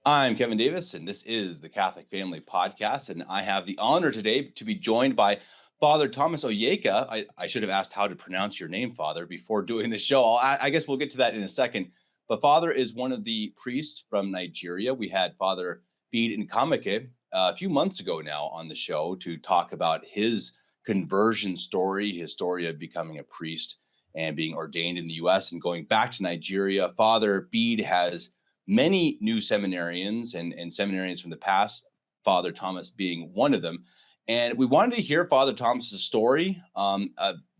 I'm Kevin Davis, and this is the Catholic Family Podcast. And I have the honor today to be joined by Father Thomas Ojeka. I should have asked how to pronounce your name, Father, before doing the show. I guess we'll get to that in a second. But Father is one of the priests from Nigeria. We had Father Bede Nkamake a few months ago now on the show to talk about his conversion story, his story of becoming a priest and being ordained in the U.S. and going back to Nigeria. Father Bede has many new seminarians and seminarians from the past, Father Thomas being one of them. And we wanted to hear Father Thomas's story,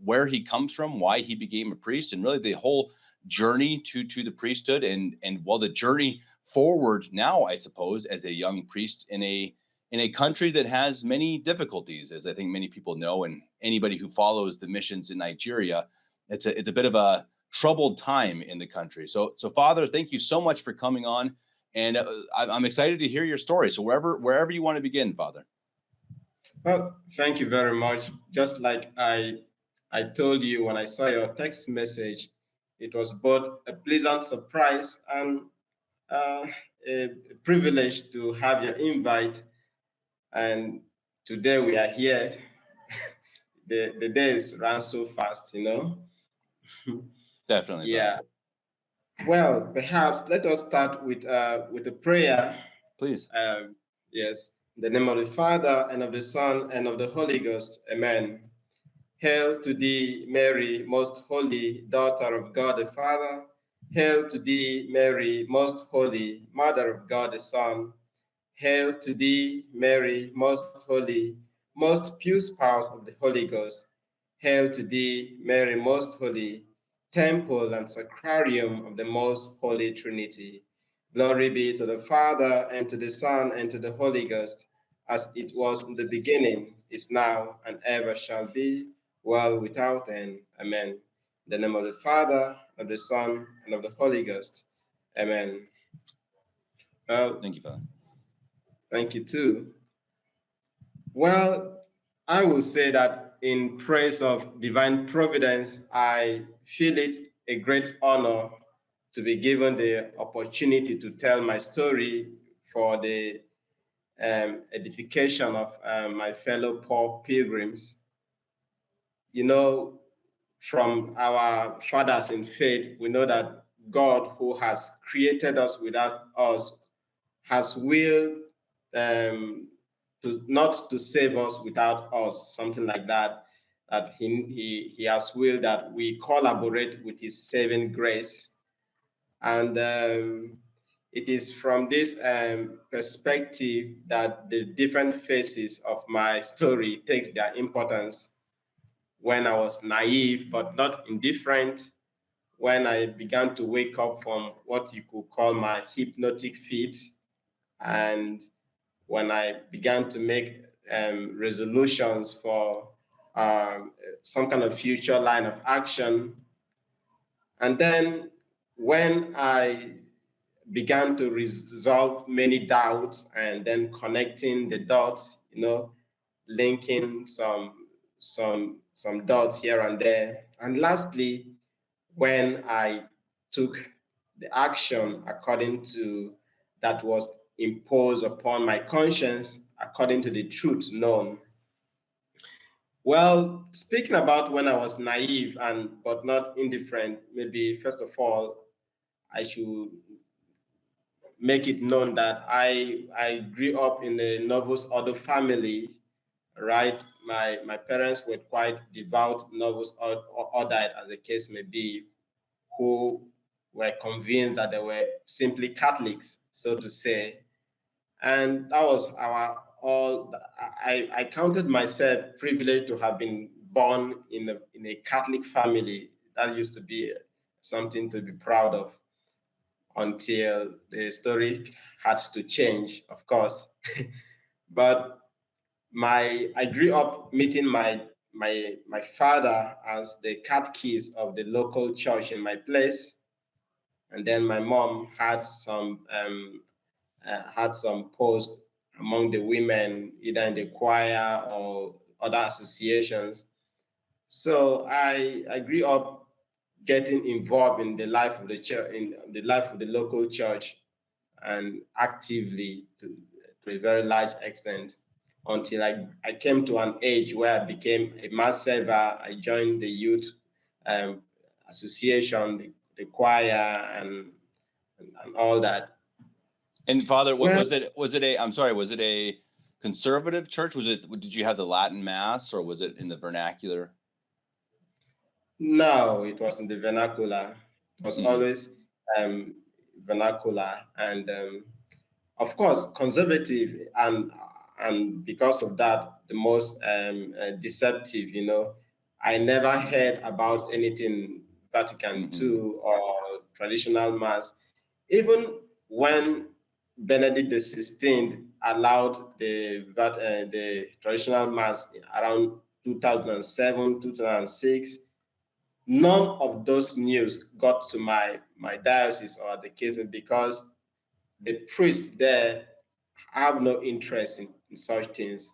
where he comes from, why he became a priest, and really the whole journey to the priesthood, and the journey forward now, I suppose, as a young priest in a country that has many difficulties, as I think many people know, and anybody who follows the missions in Nigeria, it's a bit of a troubled time in the country. So Father, thank you so much for coming on, and I'm excited to hear your story. So wherever you want to begin, Father. Well, thank you very much. Just like I told you when I saw your text message, it was both a pleasant surprise and uh, a privilege to have your invite. And today we are here. The days ran so fast, you know. Definitely, Yeah. Father. Well, perhaps let us start with a prayer. Please. Yes. In the name of the Father and of the Son and of the Holy Ghost. Amen. Hail to thee, Mary, most holy, daughter of God the Father. Hail to thee, Mary, most holy, mother of God the Son. Hail to thee, Mary, most holy, most pure spouse of the Holy Ghost. Hail to thee, Mary, most holy, temple and sacrarium of the most holy Trinity. Glory be to the Father, and to the Son, and to the Holy Ghost, as it was in the beginning, is now, and ever shall be, world without end. Amen. In the name of the Father, of the Son, and of the Holy Ghost. Amen. Thank you, Father. Thank you too. Well, I will say that in praise of divine providence, I feel it a great honor to be given the opportunity to tell my story for the edification of my fellow poor pilgrims. You know, from our fathers in faith, we know that God, who has created us without us, has willed to not to save us without us, something like that. That he has willed that we collaborate with His saving grace, and it is from this perspective that the different phases of my story takes their importance. When I was naive but not indifferent, when I began to wake up from what you could call my hypnotic fit, and when I began to make resolutions for some kind of future line of action. And then when I began to resolve many doubts and then connecting the dots, linking some dots here and there. And lastly, when I took the action according to that was imposed upon my conscience according to the truth known. Well, speaking about when I was naive and but not indifferent, maybe first of all, I should make it known that I grew up in a Novus Ordo family, right? My parents were quite devout Novus Ordo, as the case may be, who were convinced that they were simply Catholics, so to say. And that was our all. I counted myself privileged to have been born in a Catholic family. That used to be something to be proud of until the story had to change, of course. But I grew up meeting my father as the catechist of the local church in my place, and then my mom had some posts among the women, either in the choir or other associations. So I grew up getting involved in the life of the church, in the life of the local church. and actively to a very large extent until I came to an age where I became a mass server. I joined the youth association, the choir, and all that. And Father, what Well, was it? Was it a? I'm sorry. Was it a conservative church? Was it? Did you have the Latin Mass, or was it in the vernacular? no, it was in the vernacular. It was always vernacular, and of course conservative, and because of that, the most deceptive. I never heard about anything Vatican II or traditional mass, even when Benedict XVI allowed the traditional mass around 2007, 2006. None of those news got to my diocese or the case because the priests there have no interest in such things.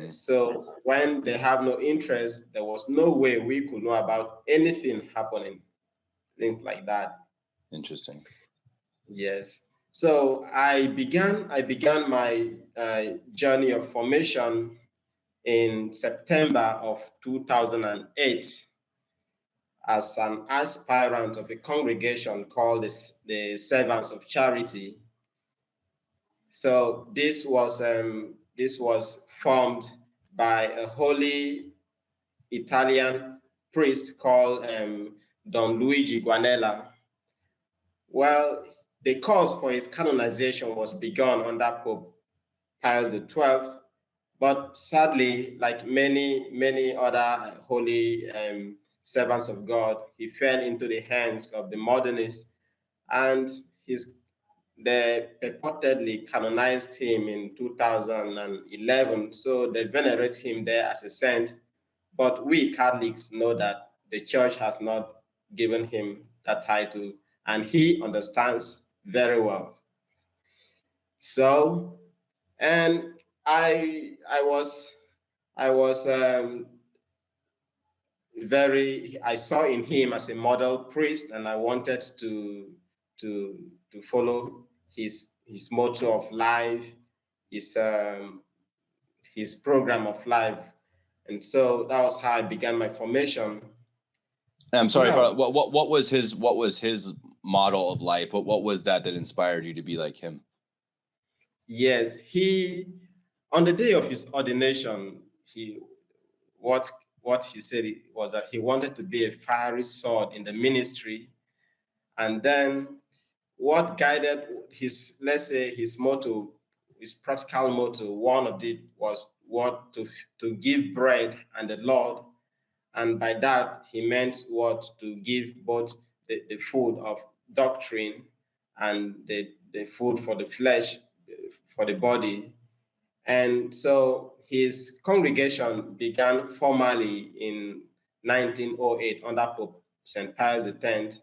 So when they have no interest, there was no way we could know about anything happening, things like that. Interesting. Yes. So I began my journey of formation in September of 2008 as an aspirant of a congregation called the Servants of Charity. So this was formed by a holy Italian priest called Don Luigi Guanella. Well, the cause for his canonization was begun under Pope Pius XII, but sadly, like many other holy servants of God, he fell into the hands of the modernists, and they purportedly canonized him in 2011. So they venerate him there as a saint. But we Catholics know that the church has not given him that title, and he understands very well. So, and I was I saw in him as a model priest, and I wanted to follow his motto of life, his program of life, and so that was how I began my formation. And I'm sorry, Well, Father, what was his model of life? What was that inspired you to be like him? yes, on the day of his ordination, what he said was that he wanted to be a fiery sword in the ministry. And then what guided his, let's say, his motto, his practical motto, one of it was what to give bread and the Lord. And by that, he meant what to give both the food of doctrine and the food for the flesh, for the body. And so his congregation began formally in 1908 under Pope St. Pius X.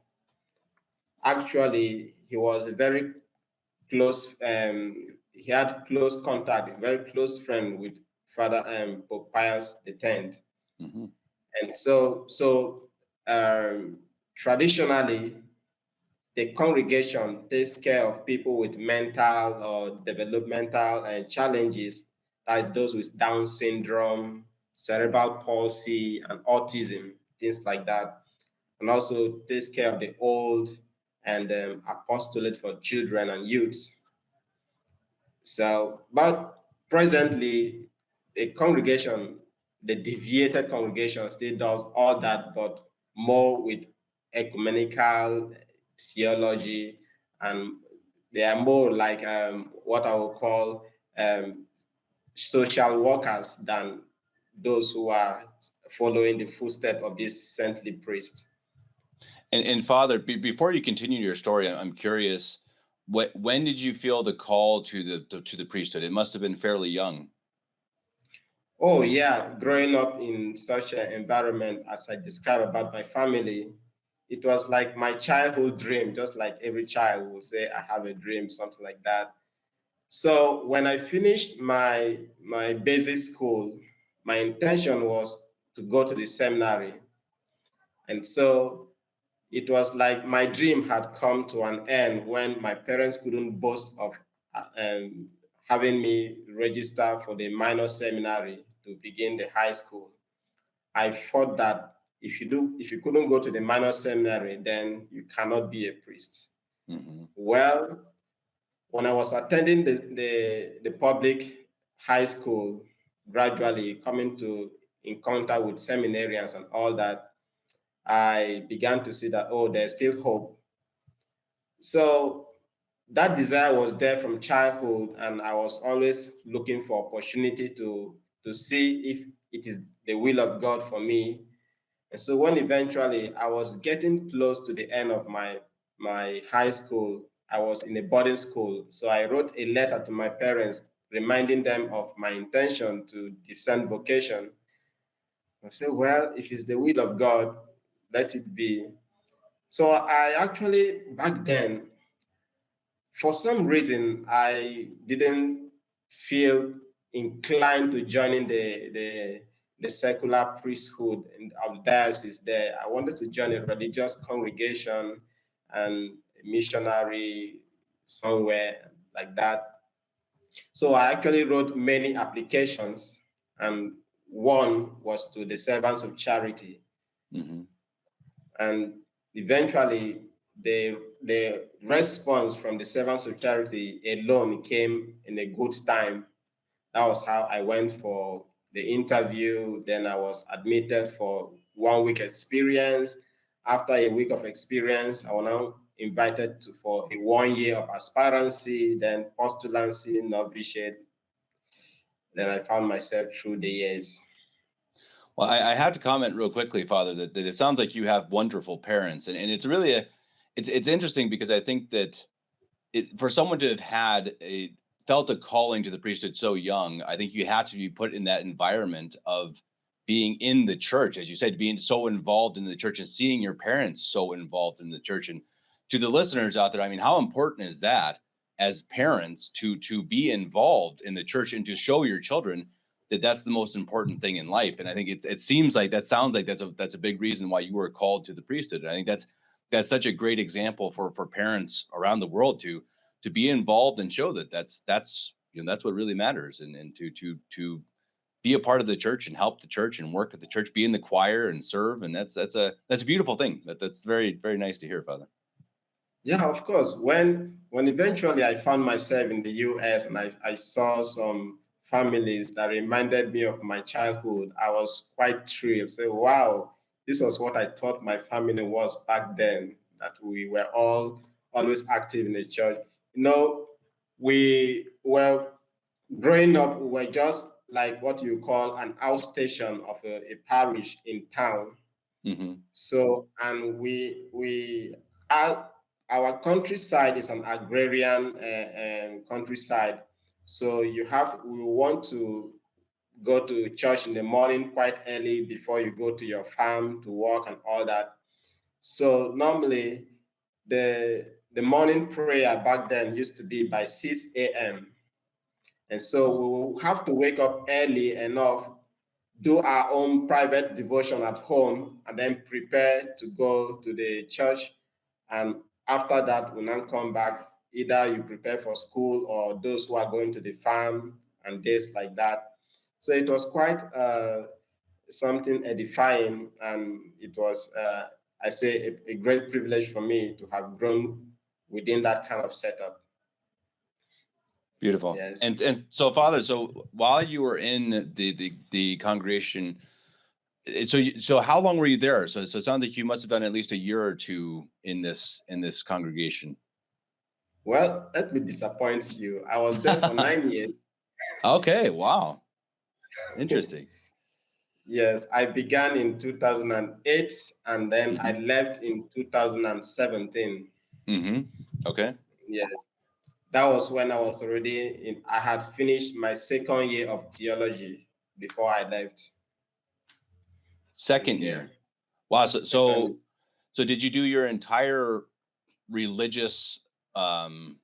Actually, he was a very close, he had close contact, a very close friend with Father Pope Pius X. And so traditionally, the congregation takes care of people with mental or developmental challenges, that is those with Down syndrome, cerebral palsy, and autism, things like that. And also takes care of the old and apostolate for children and youths. So, but presently, the deviated congregation still does all that, but more with ecumenical theology, and they are more like what I would call social workers than those who are following the footsteps of this saintly priest. And Father, before you continue your story, I'm curious, when did you feel the call to the priesthood? It must have been fairly young. Oh yeah, growing up in such an environment as I described about my family, it was like my childhood dream, just like every child will say, I have a dream, something like that. So when I finished my basic school, my intention was to go to the seminary. And so it was like my dream had come to an end when my parents couldn't boast of having me register for the minor seminary to begin the high school. I thought that if you couldn't go to the minor seminary, then you cannot be a priest. Mm-hmm. Well, when I was attending the public high school, gradually coming to encounter with seminarians and all that, I began to see that, oh, there's still hope. So that desire was there from childhood, and I was always looking for opportunity to see if it is the will of God for me. And so when eventually I was getting close to the end of my high school, I was in a boarding school. So I wrote a letter to my parents reminding them of my intention to discern vocation. I said, well, if it's the will of God, let it be. So I actually, back then, for some reason, I didn't feel inclined to joining the secular priesthood of the diocese there. I wanted to join a religious congregation and a missionary somewhere like that. So I actually wrote many applications, and one was to the Servants of Charity. Mm-hmm. And eventually, the response from the Servants of Charity alone came in a good time. That was how I went for the interview. Then I was admitted for 1 week experience. After a week of experience, I was now invited for a 1 year of aspirancy, then postulancy, novitiate. Then I found myself through the years. Well, I have to comment real quickly, Father, that it sounds like you have wonderful parents, and it's really it's interesting because I think that for someone to have felt a calling to the priesthood so young, I think you have to be put in that environment of being in the church, as you said, being so involved in the church and seeing your parents so involved in the church. And to the listeners out there, I mean, how important is that as parents to be involved in the church and to show your children that that's the most important thing in life? And I think it seems like that sounds like that's a big reason why you were called to the priesthood. And I think that's such a great example for parents around the world to be involved and show that that's that's what really matters, and to be a part of the church and help the church and work at the church, be in the choir and serve, and that's a beautiful thing. That's very, very nice to hear, Father. Yeah, of course. When eventually I found myself in the US and I saw some families that reminded me of my childhood, I was quite thrilled. Say, wow, this was what I thought my family was back then, that we were all always active in the church. You know, we were growing up, we were just like what you call an outstation of a parish in town. Mm-hmm. So, and we are, our countryside is an agrarian countryside. So we want to go to church in the morning quite early before you go to your farm to work and all that. So normally the morning prayer back then used to be by 6 a.m. And so we will have to wake up early enough, do our own private devotion at home, and then prepare to go to the church. And after that, we now come back. Either you prepare for school or those who are going to the farm and days like that. So it was quite something edifying, and it was, I say, a great privilege for me to have grown within that kind of setup. Beautiful. Yes. And so, Father, so while you were in the congregation, so how long were you there? So it sounds like you must have done at least a year or two in this congregation. Well, let me disappoint you. I was there for 9 years. Okay, wow. Interesting. Yes, I began in 2008 and then I Mm-hmm. left in 2017. Mm-hmm. Okay. Yes, that was when I was already in, I had finished my second year of theology before I left. Second Okay. year. Wow. So Second, so so did you do your entire religious um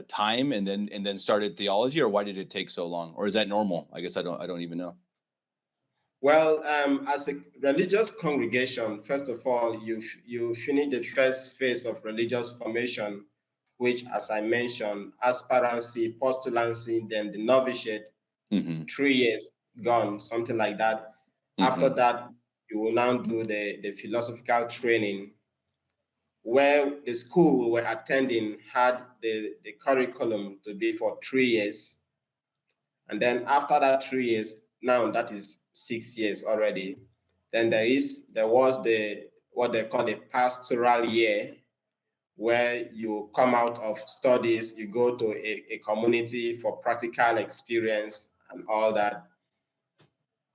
time and then started theology, or why did it take so long? Or is that normal? I guess I don't even know. Well, as a religious congregation, first of all, you finish the first phase of religious formation, which, as I mentioned, aspirancy, postulancy, then the novitiate, Mm-hmm. 3 years gone, something like that. After Mm-hmm. that, you will now do the philosophical training, where the school we were attending had the curriculum to be for 3 years. And then after that 3 years, now that is 6 years already. Then there was the what they call the pastoral year, where you come out of studies, you go to a community for practical experience and all that.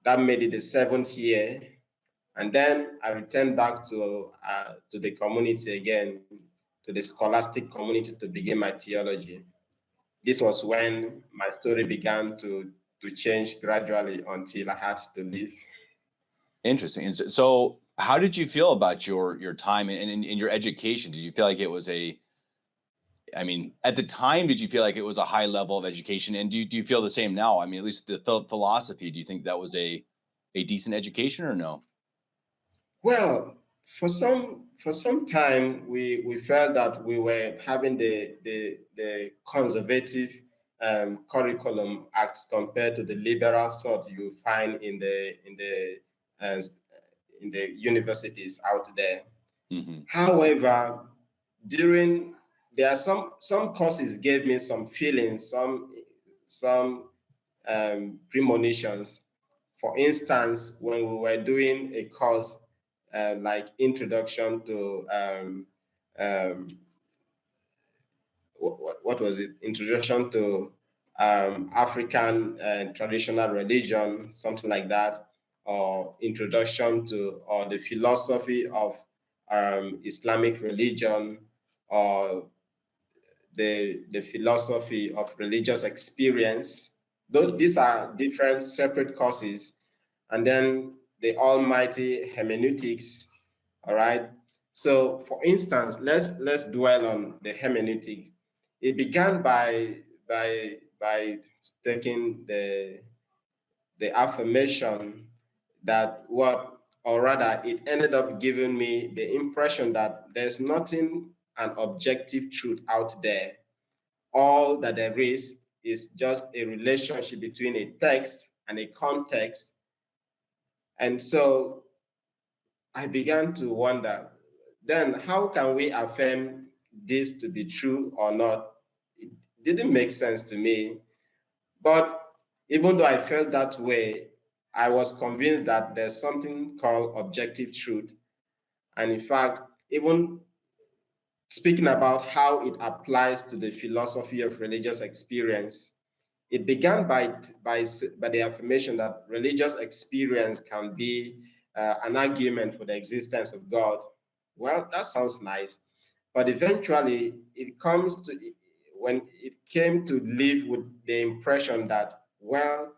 That made it the 7th year. And then I returned back to the community again, to the scholastic community, to begin my theology. This was when my story began to change gradually until I had to leave. Interesting. And so how did you feel about your time and in your education? Did you feel like it was I mean, at the time, did you feel like it was a high level of education? And do you feel the same now? I mean, at least the philosophy, do you think that was a decent education or no? Well, for some time, we felt that we were having the conservative curriculum as compared to the liberal sort you find uh, in the universities out there. Mm-hmm. However, during there are some courses gave me some feelings, some premonitions. For instance, when we were doing a course like introduction to what was it? Introduction to African traditional religion, something like that, or introduction to or the philosophy of Islamic religion, or the philosophy of religious experience. These are different separate courses. And then the almighty hermeneutics, all right? So for instance, let's dwell on the hermeneutic. It began by taking the affirmation that what, or rather, it ended up giving me the impression that there's nothing an objective truth out there. All that there is just a relationship between a text and a context. And so I began to wonder, then how can we affirm this to be true or not? It didn't make sense to me. But even though I felt that way, I was convinced that there's something called objective truth. And in fact, even speaking about how it applies to the philosophy of religious experience, it began by the affirmation that religious experience can be an argument for the existence of God. Well, that sounds nice. But eventually, when it came to live with the impression that, well,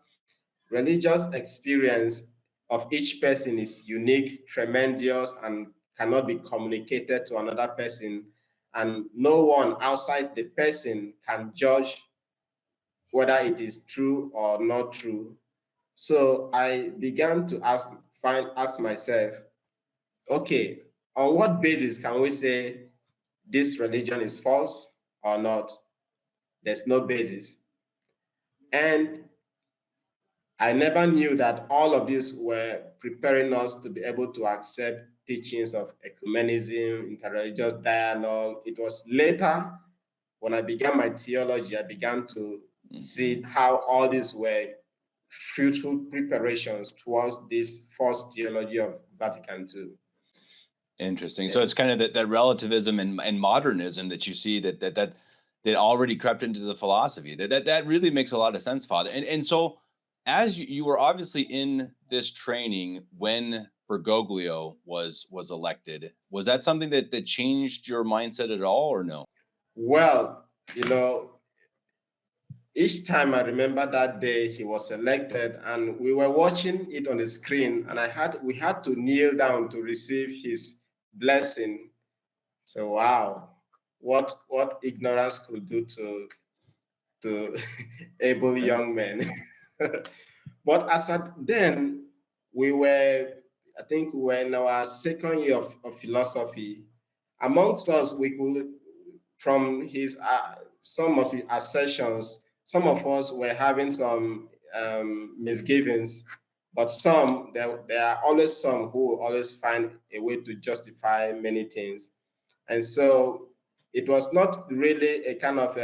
religious experience of each person is unique, tremendous, and cannot be communicated to another person. And no one outside the person can judge whether it is true or not true. So I began to ask myself, okay, on what basis can we say this religion is false or not? There's no basis. And I never knew that all of these were preparing us to be able to accept teachings of ecumenism, interreligious dialogue. It was later, when I began my theology, I began to see how all these were fruitful preparations towards this false theology of Vatican II. Interesting. So it's kind of that relativism and modernism that you see that already crept into the philosophy. That really makes a lot of sense, Father. And so as you were obviously in this training when Bergoglio was elected, was that something that changed your mindset at all or no? Well, each time I remember that day he was elected, and we were watching it on the screen, and we had to kneel down to receive his blessing. So wow, what ignorance could do to able young men. But as at then, I think we were in our second year of philosophy. Amongst us, we could, from his some of his assertions, some of us were having some misgivings, but there are always some who always find a way to justify many things. And so it was not really a kind of,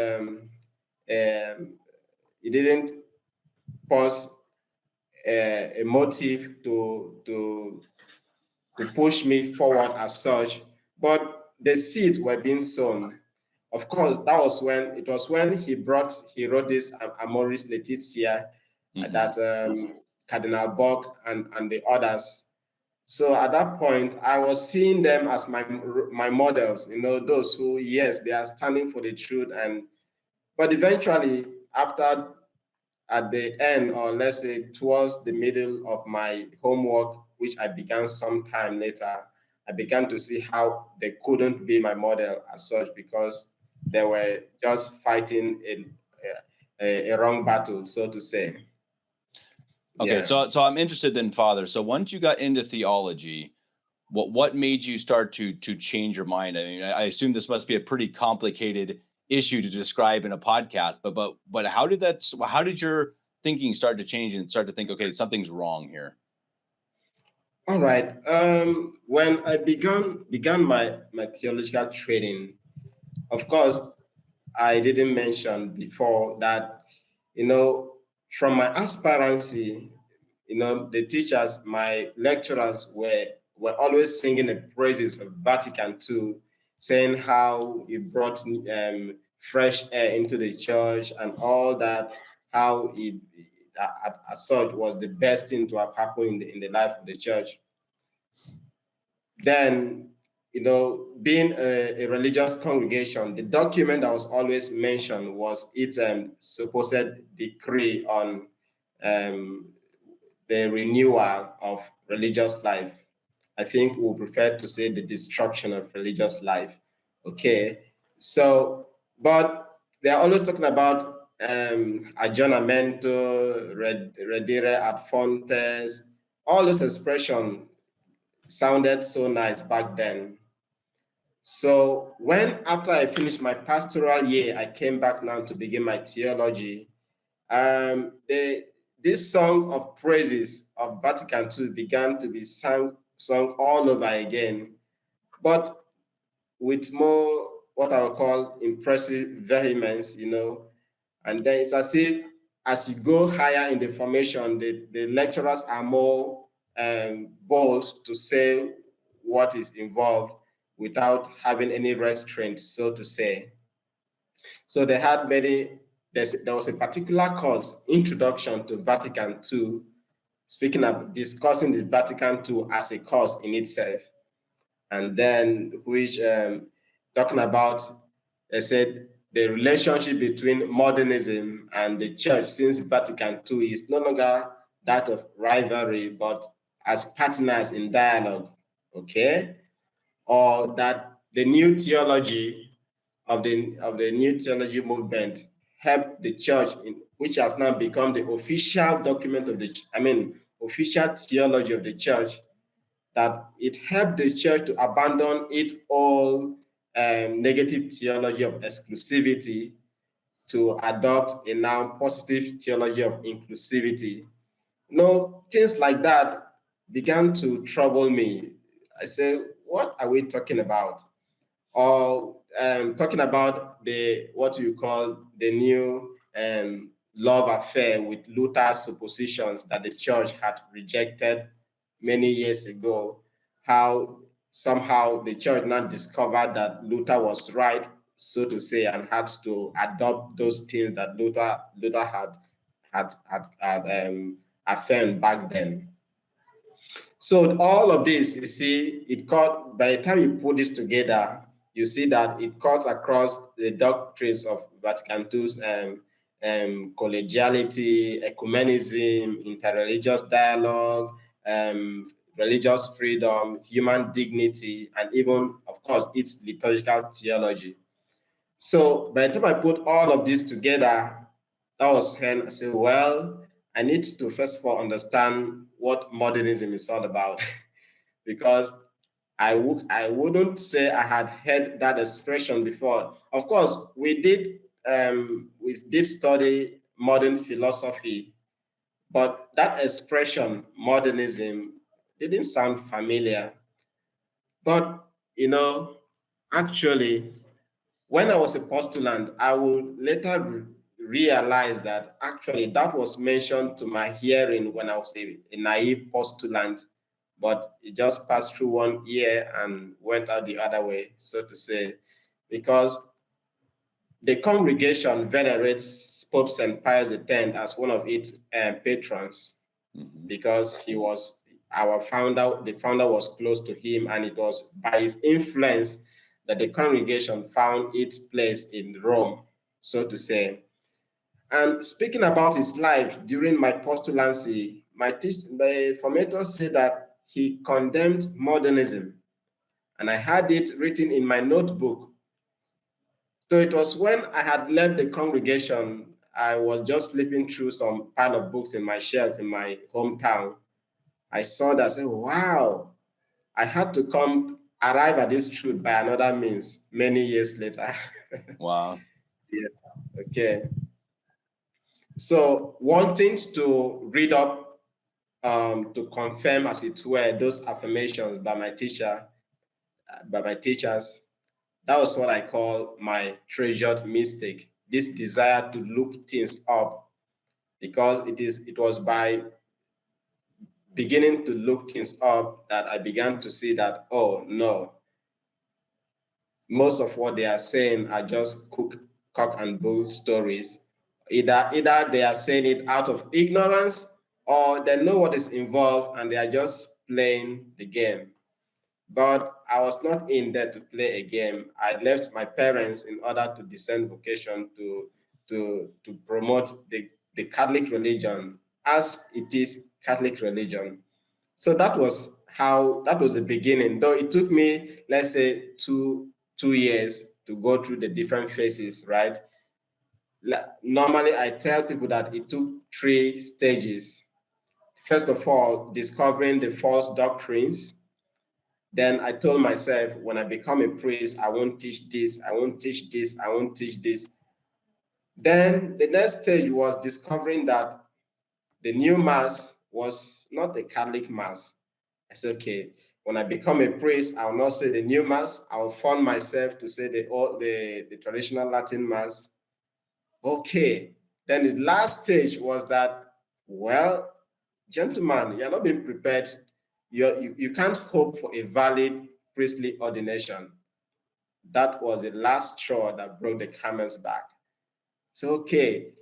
it didn't pose a motive to push me forward as such, but the seeds were being sown. Of course, when he wrote this Amoris Laetitia, that Cardinal Bock and the others. So at that point, I was seeing them as my models, those who, yes, they are standing for the truth. But eventually, at the end, or let's say towards the middle of my homework, which I began sometime later, I began to see how they couldn't be my model as such, because they were just fighting a wrong battle, so to say. Okay, Yeah. so I'm interested then, Father. So once you got into theology, what made you start to change your mind? I mean, I assume this must be a pretty complicated issue to describe in a podcast, but how did your thinking start to change and start to think, okay, something's wrong here? All right. When I began my theological training, of course, I didn't mention before that, from my aspirancy, the teachers, my lecturers were always singing the praises of Vatican II, saying how it brought fresh air into the church and all that, how it as such was the best thing to have happened in the life of the church. Then, being a religious congregation, the document that was always mentioned was its supposed decree on the renewal of religious life. I think we prefer to say the destruction of religious life. Okay. So, but they're always talking about aggiornamento, redire ad fontes, all those expressions sounded so nice back then. So after I finished my pastoral year, I came back now to begin my theology. This song of praises of Vatican II began to be sung all over again, but with more what I would call impressive vehemence, And then it's as if as you go higher in the formation, the lecturers are more bold to say what is involved without having any restraints, so to say. So they had there was a particular course, Introduction to Vatican II, speaking of discussing the Vatican II as a course in itself. And then which talking about, they said, the relationship between modernism and the church since Vatican II is no longer that of rivalry, but as partners in dialogue, okay? Or that the new theology of the new theology movement helped the church, which has now become the official document of official theology of the church, that it helped the church to abandon its old negative theology of exclusivity to adopt a now positive theology of inclusivity. Things like that began to trouble me. I said, what are we talking about? Or talking about what you call the new love affair with Luther's suppositions that the church had rejected many years ago, how somehow the church now discovered that Luther was right, so to say, and had to adopt those things that Luther had affirmed back then. So all of this, you see, by the time you put this together, you see that it cuts across the doctrines of Vatican II's collegiality, ecumenism, interreligious dialogue, religious freedom, human dignity, and even, of course, its liturgical theology. So by the time I put all of this together, that was when I said, well, I need to first of all understand what modernism is all about, because I wouldn't say I had heard that expression before. Of course, we did study modern philosophy, but that expression, modernism, didn't sound familiar. But actually, when I was a postulant, I would later realize that actually that was mentioned to my hearing when I was a naive postulant, but it just passed through one ear and went out the other way, so to say, because the congregation venerates Pope St. Pius X as one of its patrons, because he was our founder. The founder was close to him, and it was by his influence that the congregation found its place in Rome, so to say. And speaking about his life during my postulancy, my formator said that he condemned modernism, and I had it written in my notebook. So it was when I had left the congregation, I was just flipping through some pile of books in my shelf in my hometown. I saw that, I said, wow, I had to arrive at this truth by another means many years later. Wow. Yeah. Okay. So wanting to read up to confirm, as it were, those affirmations by my teachers, that was what I call my treasured mistake. This desire to look things up, because it was by beginning to look things up that I began to see that, oh no, most of what they are saying are just cock and bull stories. Either they are saying it out of ignorance, or they know what is involved and they are just playing the game. But I was not in there to play a game. I left my parents in order to discern vocation, to promote the Catholic religion as it is Catholic religion. So that was the beginning. Though it took me, let's say, two years to go through the different phases, right? Normally, I tell people that it took 3 stages. First of all, discovering the false doctrines. Then I told myself, when I become a priest, I won't teach this, I won't teach this, I won't teach this. Then the next stage was discovering that the new mass was not a Catholic mass. I said, okay, when I become a priest, I will not say the new mass. I will form myself to say the traditional Latin mass. Okay. Then the last stage was that, well, gentlemen, you're not being prepared. You can't hope for a valid priestly ordination. That was the last straw that broke the camel's back. So, okay,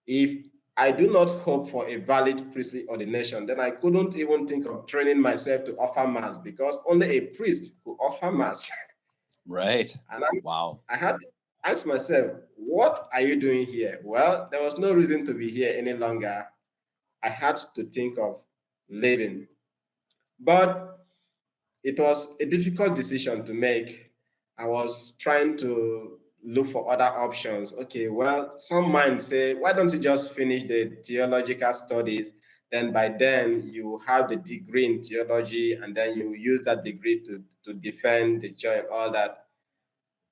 if I do not hope for a valid priestly ordination, then I couldn't even think of training myself to offer mass, because only a priest could offer mass. Right. And Wow. I had to ask myself, what are you doing here? Well, there was no reason to be here any longer. I had to think of leaving. But it was a difficult decision to make. I was trying to look for other options. Okay, well, some might say, why don't you just finish the theological studies? Then by then you have the degree in theology, and then you use that degree to defend the church and all that.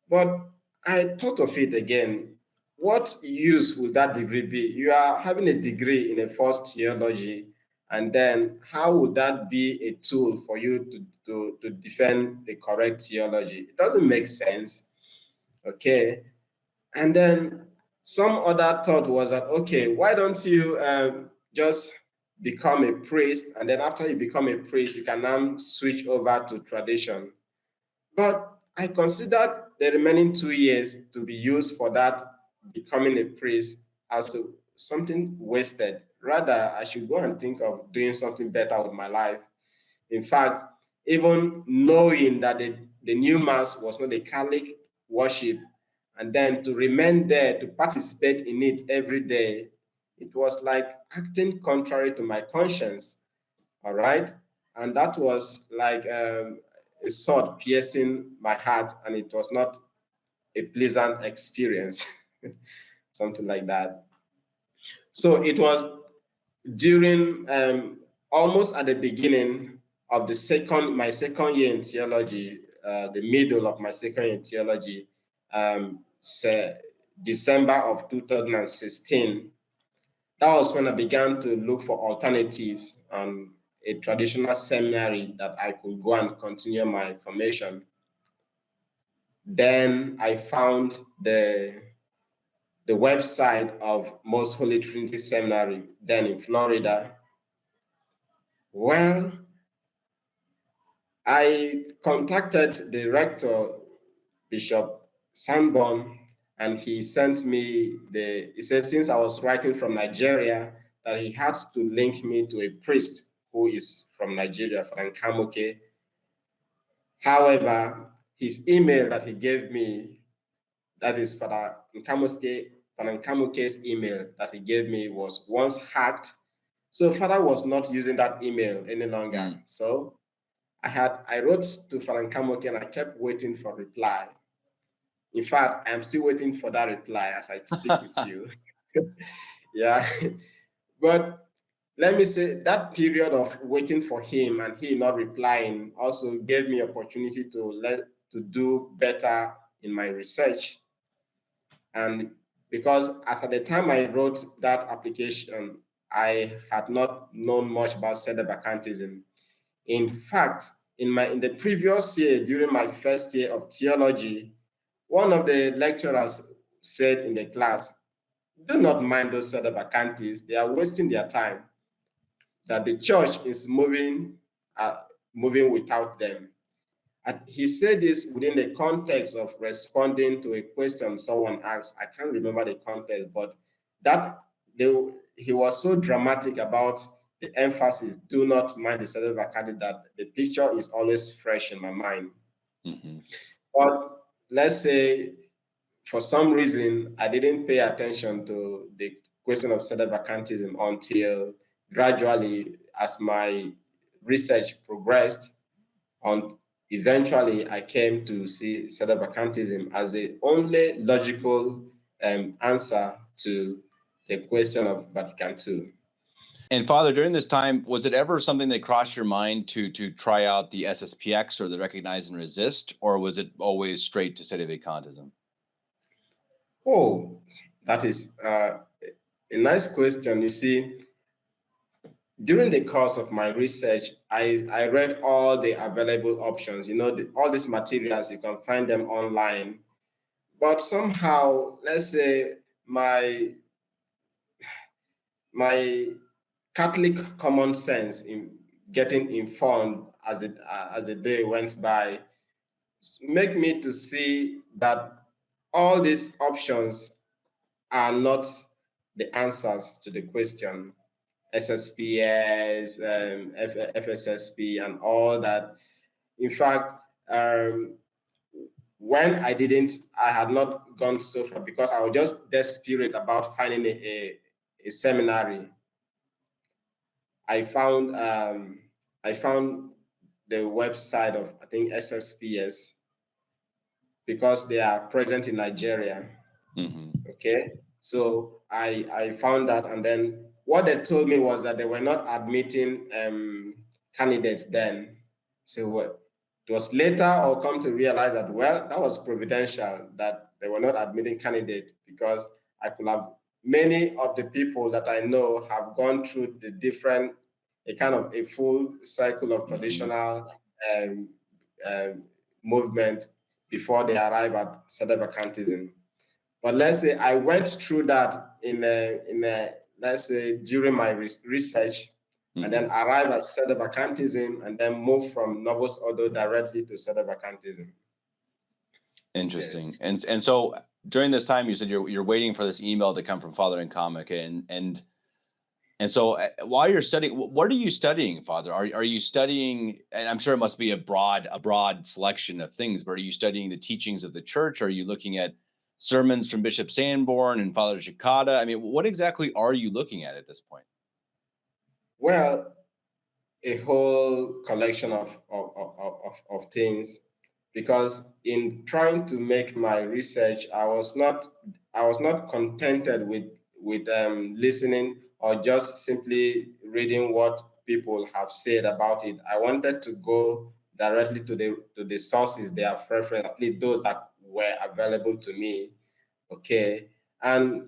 But I thought of it again. What use will that degree be? You are having a degree in a false theology, and then how would that be a tool for you to defend the correct theology? It doesn't make sense. Okay. And then some other thought was that, okay, why don't you just become a priest? And then after you become a priest, you can now switch over to tradition. But I considered the remaining 2 years to be used for that becoming a priest as something wasted. Rather, I should go and think of doing something better with my life. In fact, even knowing that the new mass was not a Catholic worship, and then to remain there to participate in it every day, it was like acting contrary to my conscience. All right. And that was like a sword piercing my heart, and it was not a pleasant experience, something like that. So it was during almost at the beginning of my second year in theology, the middle of my second year in theology, December of 2016. That was when I began to look for alternatives on a traditional seminary that I could go and continue my formation. Then I found the website of Most Holy Trinity Seminary, then in Florida. Well, I contacted the rector, Bishop Sanborn, and he sent me he said, since I was writing from Nigeria, that he had to link me to a priest who is from Nigeria, Father Nkamoke. However, his email that he gave me, that is Father Nkamoke's email that he gave me, was once hacked. So Father was not using that email any longer. So I wrote to Father Nkamoke and I kept waiting for reply. In fact, I'm still waiting for that reply as I speak with you. Yeah. But let me say that period of waiting for him and he not replying also gave me opportunity to do better in my research. And because as at the time I wrote that application, I had not known much about sedevacantism. In fact, in the previous year, during my first year of theology, one of the lecturers said in the class, do not mind those sedevacantists, they are wasting their time, that the church is moving without them. And he said this within the context of responding to a question someone asked. I can't remember the context, but he was so dramatic about the emphasis, do not mind the sedevacantists, that the picture is always fresh in my mind. Mm-hmm. But let's say for some reason, I didn't pay attention to the question of sedevacantism until gradually, as my research progressed, eventually I came to see sedevacantism as the only logical answer to the question of Vatican II. And Father, during this time, was it ever something that crossed your mind to try out the SSPX or the Recognize and Resist, or was it always straight to sedevacantism? Oh, that is a nice question. You see, during the course of my research, I read all the available options. You know, all these materials, you can find them online. But somehow, let's say my Catholic common sense in getting informed as the day went by make me to see that all these options are not the answers to the question. SSPS, FSSP, and all that. In fact, when I had not gone so far because I was just desperate about finding a seminary. I found the website of, I think, SSPS, because they are present in Nigeria. Mm-hmm. Okay, so I found that, and then what they told me was that they were not admitting candidates then. So it was later I'll come to realize that, well, that was providential, that they were not admitting candidates, because I could have, many of the people that I know have gone through a kind of a full cycle of traditional movement before they arrive at sedevacantism. But let's say I went through that let's say during my research, and then arrived at sedevacantism, and then moved from Novus Ordo directly to sedevacantism. Interesting. Yes. And so during this time, you said you're waiting for this email to come from Father Nkamoke, and so while you're studying, what are you studying, Father? Are you studying, and I'm sure it must be a broad selection of things, but are you studying the teachings of the church? Are you looking at sermons from Bishop Sanborn and Father Ojeka? I mean, what exactly are you looking at this point? Well, a whole collection of things, because in trying to make my research, I was not contented with listening or just simply reading what people have said about it. I wanted to go directly to the sources they have referenced, at least those that were available to me. Okay. And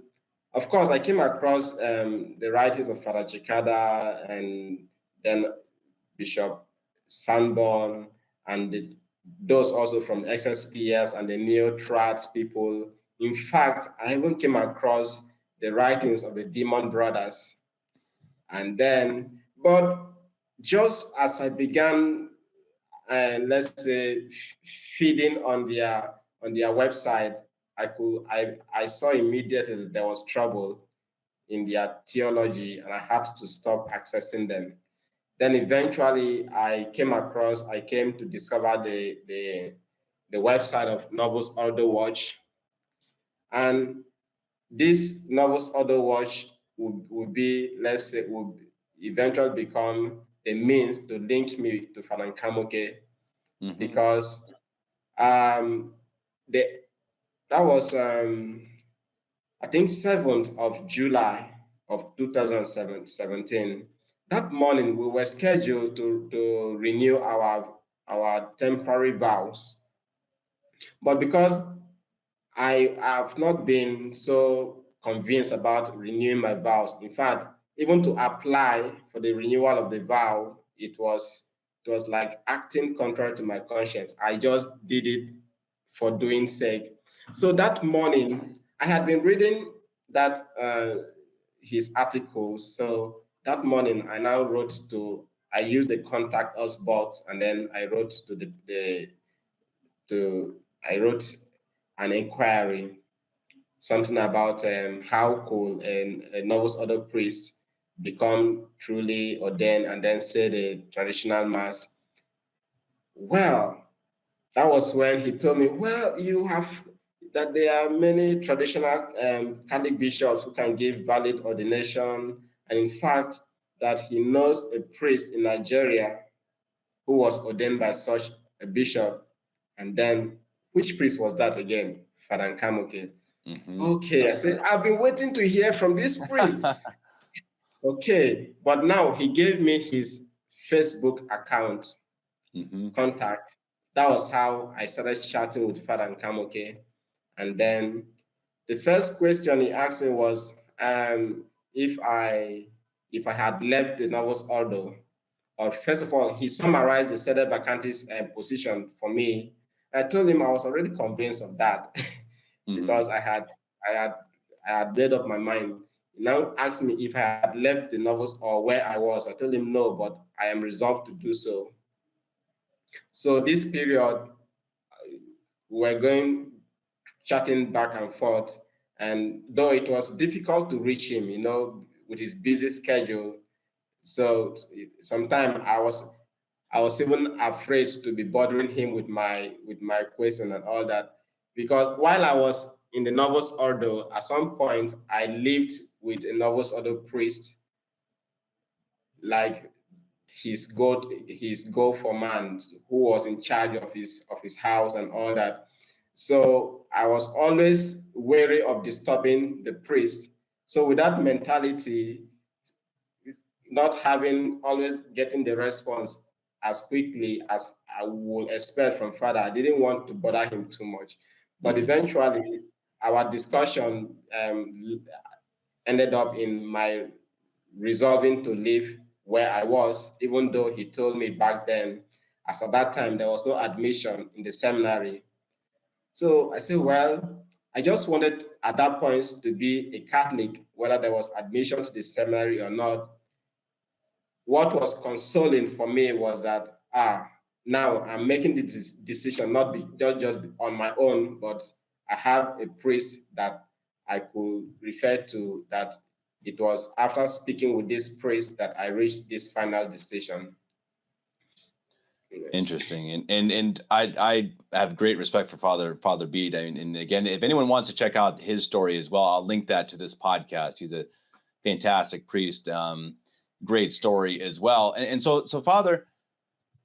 of course, I came across the writings of Father Chikada and then Bishop Sanborn and those also from XSPS and the Neo-Trad people. In fact, I even came across the writings of the Demon Brothers. And then, but just as I began, let's say, feeding on their website, I saw immediately that there was trouble in their theology, and I had to stop accessing them. Then eventually, I came to discover the website of Novus Ordo Watch, and this Novus Ordo Watch would be, let's say, would eventually become a means to link me to Father Kamoke, because the that was I think 7th of July of 2017. That morning we were scheduled to renew our temporary vows. But because I have not been so convinced about renewing my vows. In fact, even to apply for the renewal of the vow, it was like acting contrary to my conscience. I just did it for doing sake. So that morning, I had been reading that his articles. So that morning, I used the contact us box, and then I wrote I wrote an inquiry, something about how could a Novus Ordo priest become truly ordained and then say the traditional mass. Well, that was when he told me, well, that there are many traditional Catholic bishops who can give valid ordination. And in fact, that he knows a priest in Nigeria who was ordained by such a bishop. And then, which priest was that again? Father Kamoke. Okay, I said, I've been waiting to hear from this priest. Okay, but now he gave me his Facebook account contact. That was how I started chatting with Father Kamoke. And then the first question he asked me was if I had left the Novus Ordo. Or first of all, he summarized the sedevacantism position for me. I told him I was already convinced of that because I had made up my mind. He now asked me if I had left the Novus or where I was. I told him no, but I am resolved to do so. So this period, we're going chatting back and forth. And though it was difficult to reach him, with his busy schedule, so sometimes I was even afraid to be bothering him with my question and all that, because while I was in the Novus Ordo, at some point I lived with a Novus Ordo priest, like his go for man, who was in charge of his house and all that. So I was always wary of disturbing the priest. So with that mentality, not always getting the response as quickly as I would expect from Father, I didn't want to bother him too much. But eventually, our discussion ended up in my resolving to leave where I was, even though he told me back then, as at that time, there was no admission in the seminary. So I said, well, I just wanted at that point to be a Catholic, whether there was admission to the seminary or not. What was consoling for me was that, now I'm making this decision, not just on my own, but I have a priest that I could refer to, that it was after speaking with this priest that I reached this final decision. Interesting. And I have great respect for Father Bede. And again, if anyone wants to check out his story as well, I'll link that to this podcast. He's a fantastic priest. Great story as well. And so Father,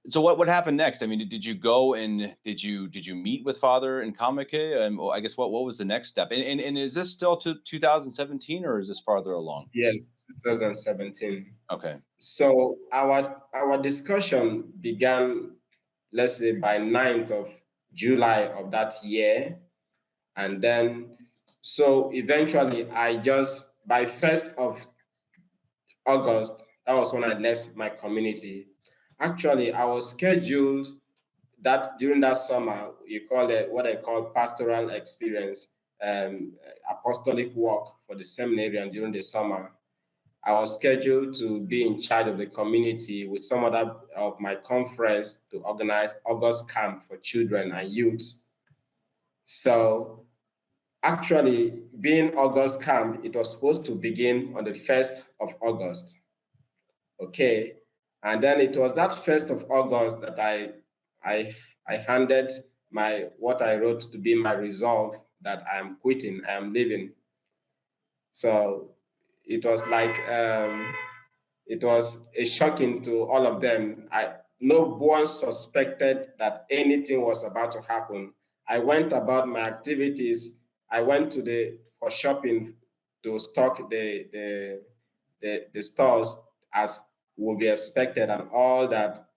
So what happened next? I mean, did you go and did you meet with Father in Kamake? And I guess what was the next step? And is this still to 2017 or is this farther along? Yes, 2017. Okay. So our discussion began, let's say, by 9th of July of that year. And then, so eventually I just, by 1st of August, that was when I left my community. Actually, I was scheduled that during that summer, you call it what I call pastoral experience, apostolic work for the seminary. And during the summer, I was scheduled to be in charge of the community with some other of my conference to organize August camp for children and youth. So actually, being August camp, it was supposed to begin on the 1st of August. Okay. And then it was that 1st of August that I I handed my what I wrote to be my resolve that I am quitting, I am leaving. So it was like it was a shocking to all of them. No one suspected that anything was about to happen. I went about my activities. I went to the for shopping to stock the stores as would be expected and all that.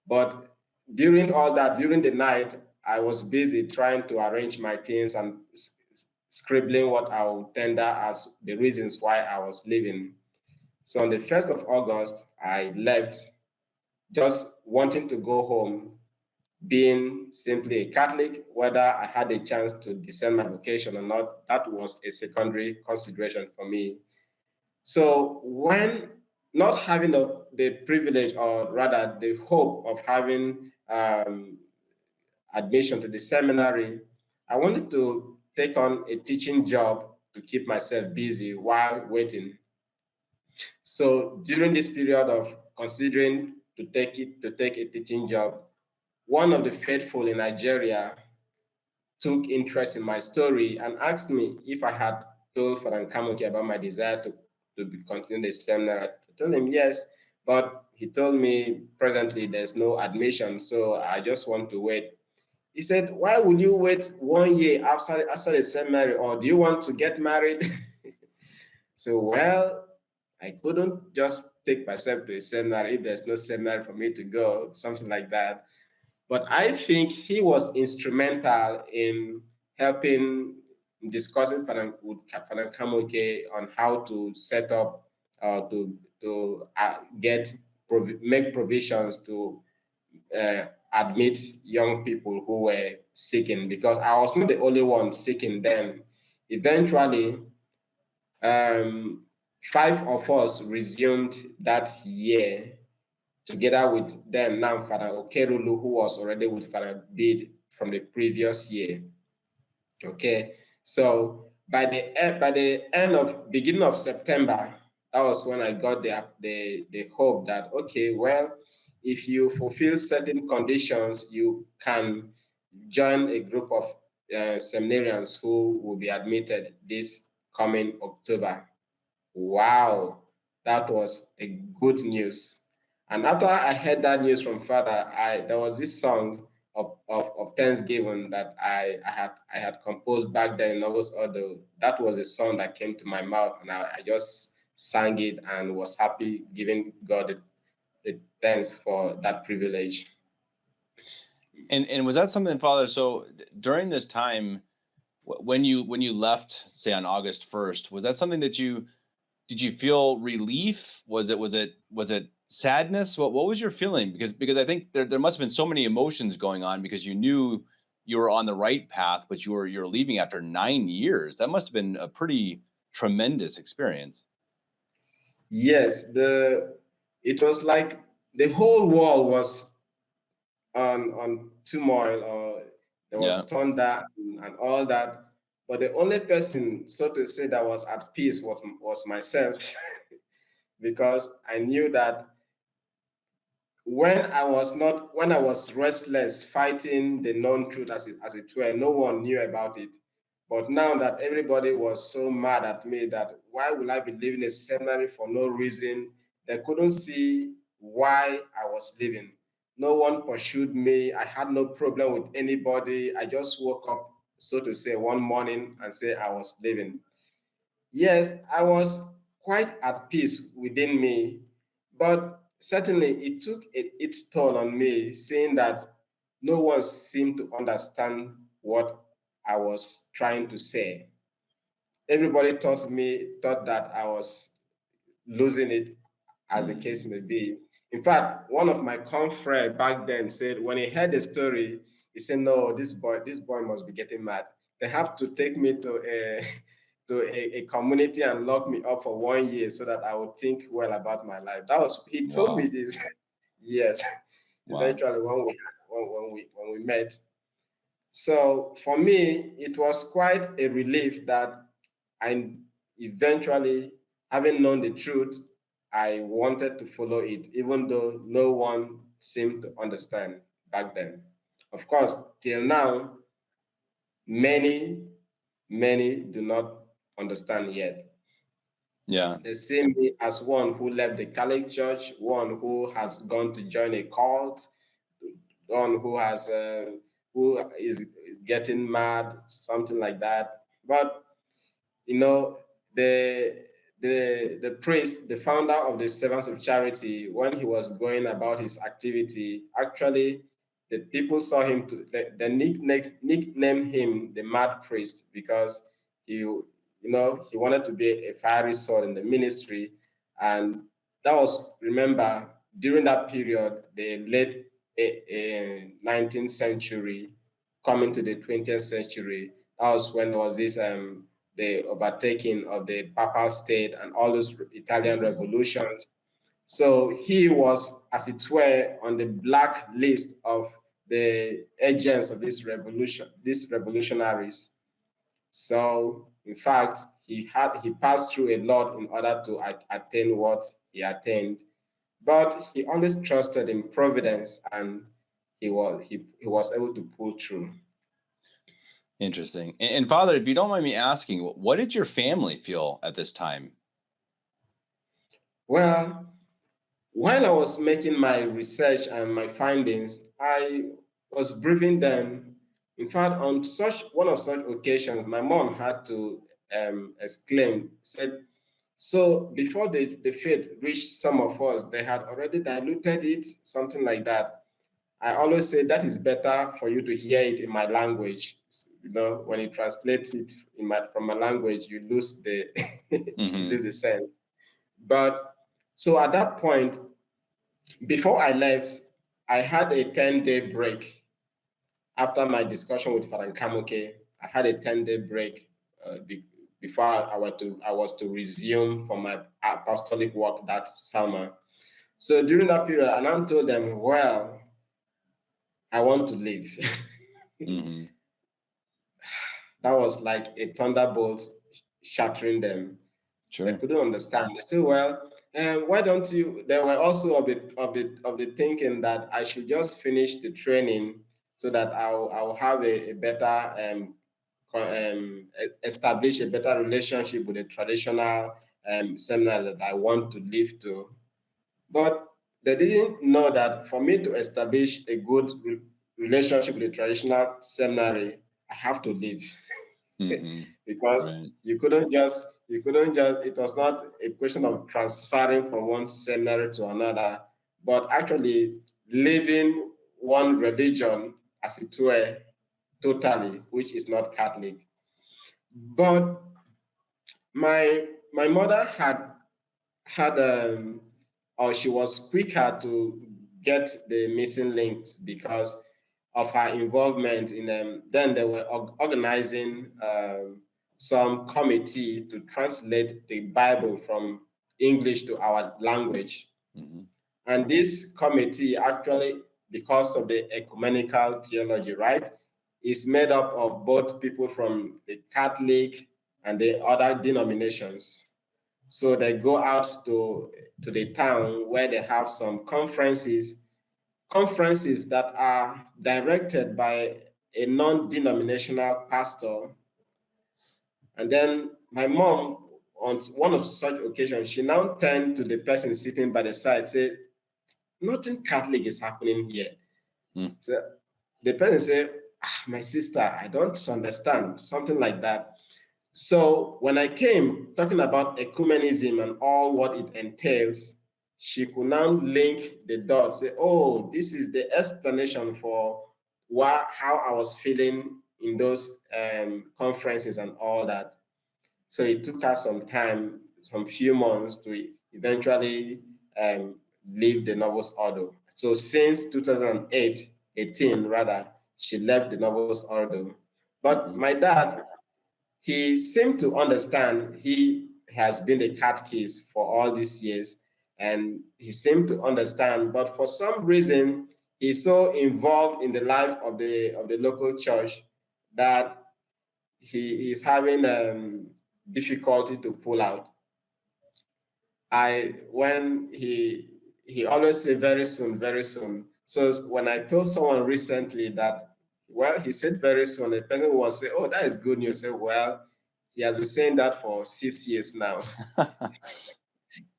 But during all that, during the night, I was busy trying to arrange my things and scribbling what I would tender as the reasons why I was leaving. So on the 1st of August, I left just wanting to go home, being simply a Catholic. Whether I had a chance to discern my vocation or not, that was a secondary consideration for me. So when not having the privilege, or rather the hope of having admission to the seminary, I wanted to take on a teaching job to keep myself busy while waiting. So during this period of considering to take a teaching job, one of the faithful in Nigeria took interest in my story and asked me if I had told Father Kamuki about my desire to continue the seminary. I told him yes, but he told me presently there's no admission, so I just want to wait. He said, "Why would you wait 1 year after the seminary, or do you want to get married?" So, well, I couldn't just take myself to a seminary if there's no seminary for me to go, something like that. But I think he was instrumental in helping discussing with Father Kamoke on how to set up, to make provisions to admit young people who were seeking, because I was not the only one seeking then. Eventually, um, 5 of us resumed that year together with them now Father Okerulu, who was already with Father Bid from the previous year. Okay, so by the end of beginning of September, that was when I got the hope that okay, well, if you fulfill certain conditions, you can join a group of seminarians who will be admitted this coming October. Wow, that was a good news. And after I heard that news from Father, there was this song of Thanksgiving that I had composed back then in Novus Ordo. That was a song that came to my mouth, and I just sang it and was happy, giving God the thanks for that privilege. And was that something, Father? So during this time, when you left, say on August 1st, was that something that you did you feel relief? Was it sadness? What was your feeling? Because I think there must have been so many emotions going on because you knew you were on the right path, but you're leaving after 9 years. That must have been a pretty tremendous experience. Yes, the it was like the whole world was on turmoil, or there Yeah. was thunder and all that. But the only person, so to say, that was at peace was myself, because I knew that when I was restless, fighting the known truth as it were, no one knew about it. But now that everybody was so mad at me that why will I be leaving a seminary for no reason, they couldn't see why I was leaving. No one pursued me. I had no problem with anybody. I just woke up, so to say, one morning and say I was leaving. Yes, I was quite at peace within me, but certainly it took its toll on me, seeing that no one seemed to understand what I was trying to say. Everybody thought that I was losing it, as the case may be. In fact, one of my confrères back then said when he heard the story, he said, "No, this boy must be getting mad. They have to take me to a to a community and lock me up for 1 year so that I would think well about my life." He told me Wow. this. Yes, Wow. eventually when we met. So for me, it was quite a relief that I eventually, having known the truth, I wanted to follow it, even though no one seemed to understand back then. Of course, till now, many, many do not understand yet. Yeah. They see me as one who left the Catholic Church, one who has gone to join a cult, one who is getting mad, something like that. But you know, the the priest, the founder of the Servants of Charity, when he was going about his activity, actually the people saw him to they nicknamed him the mad priest because he wanted to be a fiery sword in the ministry. And that was, remember, during that period, the late 19th century coming to the 20th century. That was when there was this the overtaking of the papal state and all those Italian revolutions. So he was, as it were, on the black list of the agents of this revolution, these revolutionaries. So, in fact, he passed through a lot in order to attain what he attained. But he always trusted in providence, and he was able to pull through. Interesting. And Father, if you don't mind me asking, what did your family feel at this time? Well, while I was making my research and my findings, I was briefing them. In fact, on one of such occasions, my mom had to exclaim, said, "So before the faith reached some of us, they had already diluted it," something like that. I always say that is better for you to hear it in my language. When you translate it from my language, you lose the you Mm-hmm. lose the sense. But so at that point, before I left, I had a 10-day break after my discussion with Father Kamuke. I had a 10-day break before I was to resume for my apostolic work that summer. So during that period, I now told them, well, I want to leave. Mm-hmm. That was like a thunderbolt shattering them. They Sure. couldn't understand. They said, "Well, why don't you?" They were also of the thinking that I should just finish the training so that I'll have a better establish a better relationship with the traditional seminary that I want to live to. But they didn't know that for me to establish a good relationship with the traditional seminary, I have to leave. Mm-hmm. Because Right. you couldn't just it was not a question of transferring from one seminary to another, but actually leaving one religion, as it were, totally, which is not Catholic. But my mother had or she was quicker to get the missing links because of her involvement in them. Then they were organizing some committee to translate the Bible from English to our language. Mm-hmm. And this committee actually, because of the ecumenical theology, right, is made up of both people from the Catholic and the other denominations. So they go out to the town where they have some conferences that are directed by a non-denominational pastor. And then my mom, on one of such occasions, she now turned to the person sitting by the side, said, nothing Catholic is happening here. Mm. So the person say, my sister, I don't understand, something like that. So when I came talking about ecumenism and all what it entails, she could now link the dots, say, oh, this is the explanation for how I was feeling in those conferences and all that. So it took us some time, some few months to eventually leave the Novus Ordo. So since 2008, 18 rather, she left the Novus Ordo. But my dad, he seemed to understand. He has been a catechist for all these years, and he seemed to understand. But for some reason, he's so involved in the life of the local church that he is having difficulty to pull out. When he always say very soon, very soon. So when I told someone recently that, well, he said very soon, the person will say, oh, that is good news. Say, well, he has been saying that for 6 years now.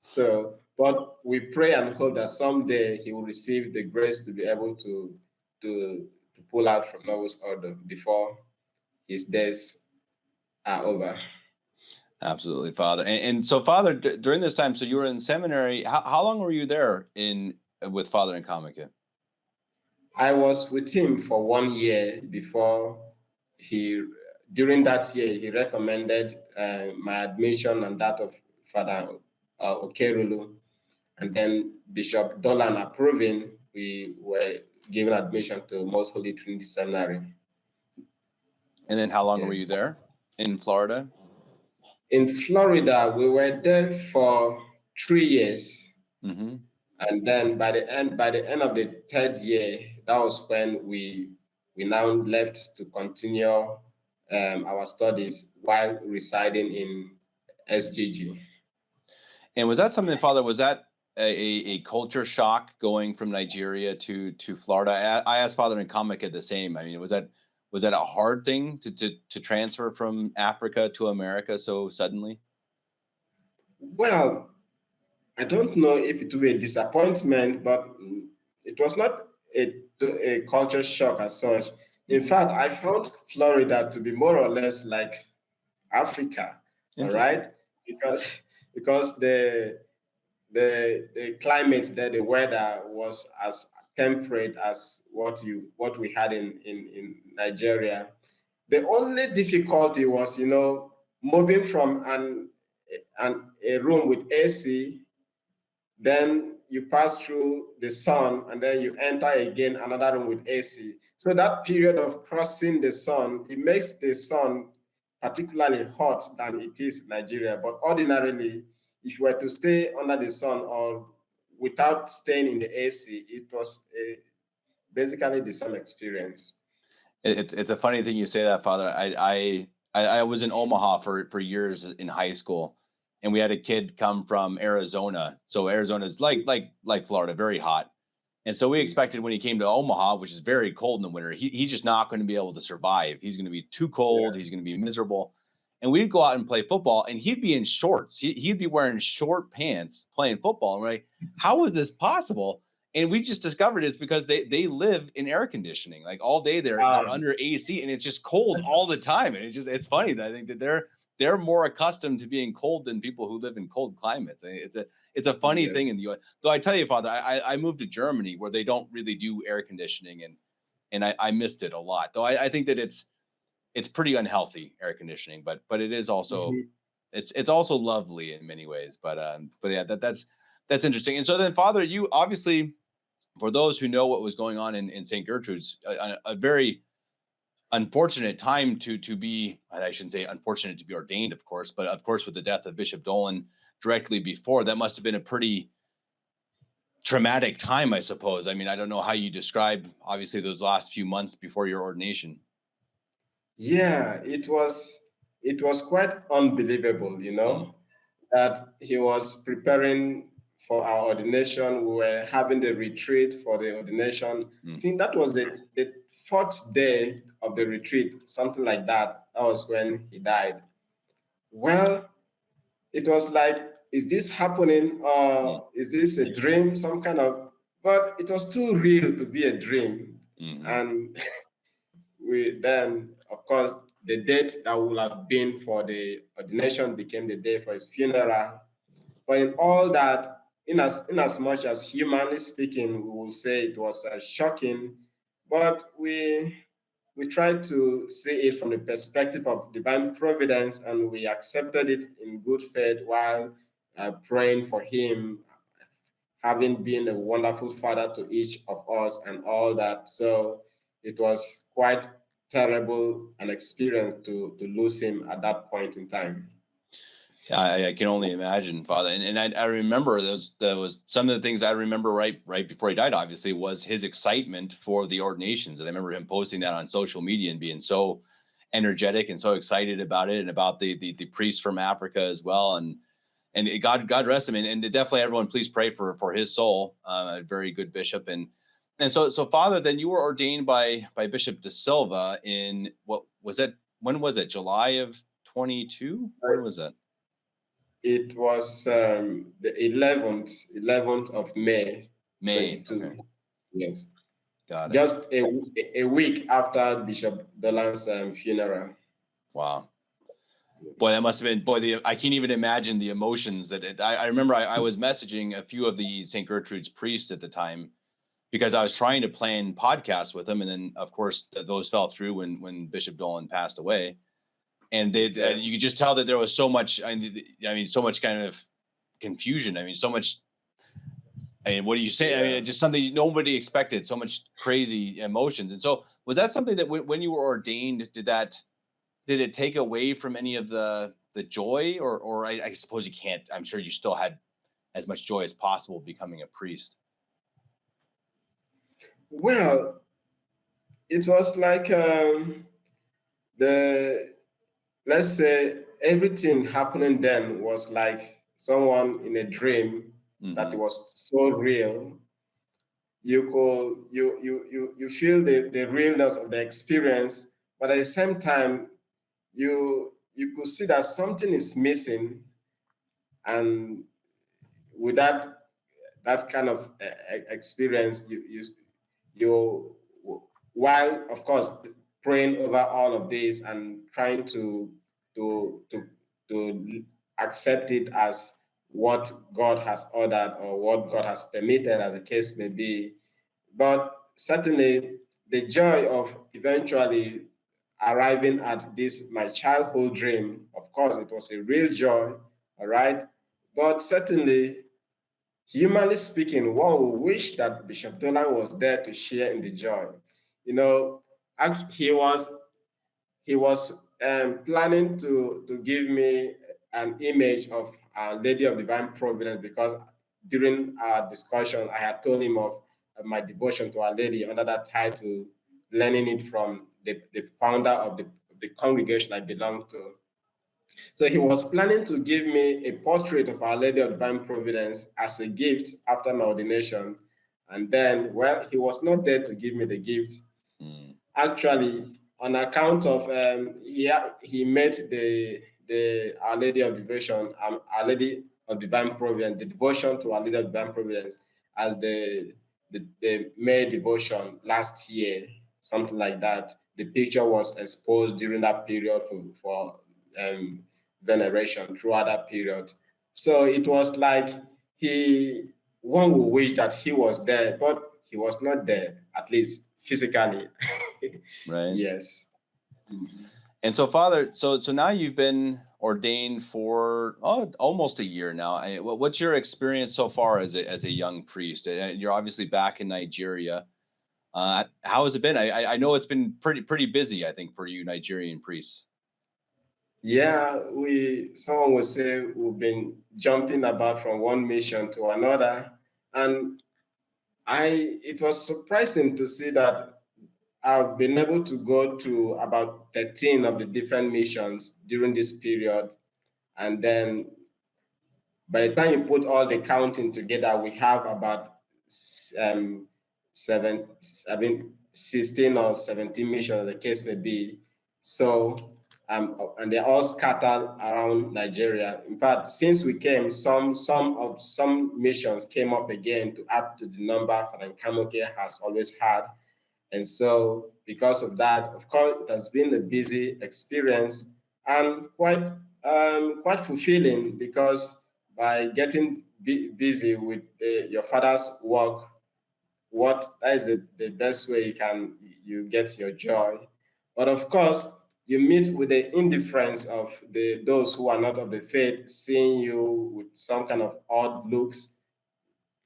So, but we pray and hope that someday he will receive the grace to be able to pull out from Novus Ordo before his days are over. Absolutely, Father. And so, Father, during this time, so you were in seminary. How long were you there with Father Ojeka? I was with him for 1 year before during that year, he recommended my admission and that of Father Okerulu. And then Bishop Dolan approving, we were given admission to Most Holy Trinity Seminary. And then how long were you there in Florida? In Florida, we were there for 3 years. Mm-hmm. And then by the end of the third year, that was when we now left to continue our studies while residing in SGG. And was that something, Father, was that a culture shock going from Nigeria to Florida? I asked Father Ojeka the same. I mean, was that a hard thing to transfer from Africa to America so suddenly? Well, I don't know if it will be a disappointment, but it was not a culture shock as such. In fact, I found Florida to be more or less like Africa, all right? Because the climate there, the weather was as temperate as what we had in Nigeria. The only difficulty was, moving from a room with AC, then you pass through the sun, and then you enter again another room with AC. So that period of crossing the sun, it makes the sun particularly hot than it is in Nigeria. But ordinarily, if you were to stay under the sun or without staying in the AC, it was basically the same experience. It's a funny thing you say that, Father. I was in Omaha for years in high school, and we had a kid come from Arizona. So Arizona is like Florida, very hot. And so we expected when he came to Omaha, which is very cold in the winter, he's just not going to be able to survive. He's going to be too cold. Yeah. He's going to be miserable. And we'd go out and play football, and he'd be in shorts. He'd be wearing short pants playing football. And we're like, how is this possible? And we just discovered it's because they live in air conditioning, like all day. They're under AC, and it's just cold all the time. And it's funny that I think that they're more accustomed to being cold than people who live in cold climates. It's a funny thing in the U.S. Though I tell you, Father, I moved to Germany where they don't really do air conditioning, and I missed it a lot. Though I think that it's pretty unhealthy, air conditioning, but it is also it's also lovely in many ways. But yeah, that's interesting. And so then, Father, you obviously, for those who know what was going on in St. Gertrude's, a very unfortunate time to be, I shouldn't say unfortunate to be ordained, of course, but of course with the death of Bishop Dolan directly before, that must have been a pretty traumatic time, I suppose. I mean, I don't know how you describe, obviously, those last few months before your ordination. Yeah, it was quite unbelievable, that he was preparing for our ordination. We were having the retreat for the ordination. I think that was the fourth day of the retreat, something like that. That was when he died. Well, it was like, is this happening? Or is this a dream? Some kind of, but it was too real to be a dream. Mm-hmm. And we then, of course, the date that would have been for the ordination became the day for his funeral. But in all that, in as much as humanly speaking, we will say it was shocking, but we tried to see it from the perspective of divine providence, and we accepted it in good faith while praying for him, having been a wonderful father to each of us and all that. So it was quite terrible an experience to lose him at that point in time. Yeah, I can only imagine, Father. And I remember there was some of the things I remember right before he died, obviously, was his excitement for the ordinations. And I remember him posting that on social media and being so energetic and so excited about it, and about the priests from Africa as well. And God rest him. And definitely everyone, please pray for his soul. A very good bishop. And so Father, then you were ordained by Bishop De Silva in, what was that? When was it? July of 22? When was that? It was the 11th of May, May. 22. Okay. Yes. Got it. Just a week after Bishop Dolan's funeral. Wow. Boy, that must have been, I can't even imagine the emotions that I remember I was messaging a few of the St. Gertrude's priests at the time, because I was trying to plan podcasts with them. And then of course those fell through when Bishop Dolan passed away. And you could just tell that there was so much, I mean, so much kind of confusion. I mean, so much, I mean, what do you say? Yeah. I mean, just something nobody expected, so much crazy emotions. And so was that something that when you were ordained, did it take away from any of the joy, or I suppose you can't, I'm sure you still had as much joy as possible becoming a priest? Well, it was like the let's say everything happening then was like someone in a dream, that Mm-hmm. was so real. You feel the realness of the experience, but at the same time you could see that something is missing. And with that kind of experience, you while of course praying over all of this and trying to to to accept it as what God has ordered or what God has permitted, as the case may be. But certainly the joy of eventually arriving at this my childhood dream, of course it was a real joy, all right. But certainly, humanly speaking, one would wish that Bishop Dolan was there to share in the joy. You know, he was planning to give me an image of Our Lady of Divine Providence, because during our discussion, I had told him of my devotion to Our Lady under that title, learning it from the founder of the congregation I belong to. So he was planning to give me a portrait of Our Lady of Divine Providence as a gift after my ordination. And then, well, he was not there to give me the gift. Mm. Actually, on account of he made the Our Lady of Devotion, Our Lady of Divine Providence, the devotion to Our Lady of Divine Providence as the May devotion last year, something like that. The picture was exposed during that period for veneration throughout that period. So it was like one would wish that he was there, but he was not there, at least physically. Right. Yes. And so, Father, so now you've been ordained for almost a year now. What's your experience so far as a young priest? You're obviously back in Nigeria. How has it been? I know it's been pretty busy, I think, for you Nigerian priests. Yeah, someone would say we've been jumping about from one mission to another. And it was surprising to see that I've been able to go to about 13 of the different missions during this period. And then by the time you put all the counting together, we have about 16 or 17 missions, the case may be. So and they're all scattered around Nigeria. In fact, since we came, some missions came up again to add to the number Father Kamoke has always had. And so, because of that, of course, it has been a busy experience and quite fulfilling, because by getting busy with your father's work, that is the best way you get your joy. But of course, you meet with the indifference of those who are not of the faith, seeing you with some kind of odd looks.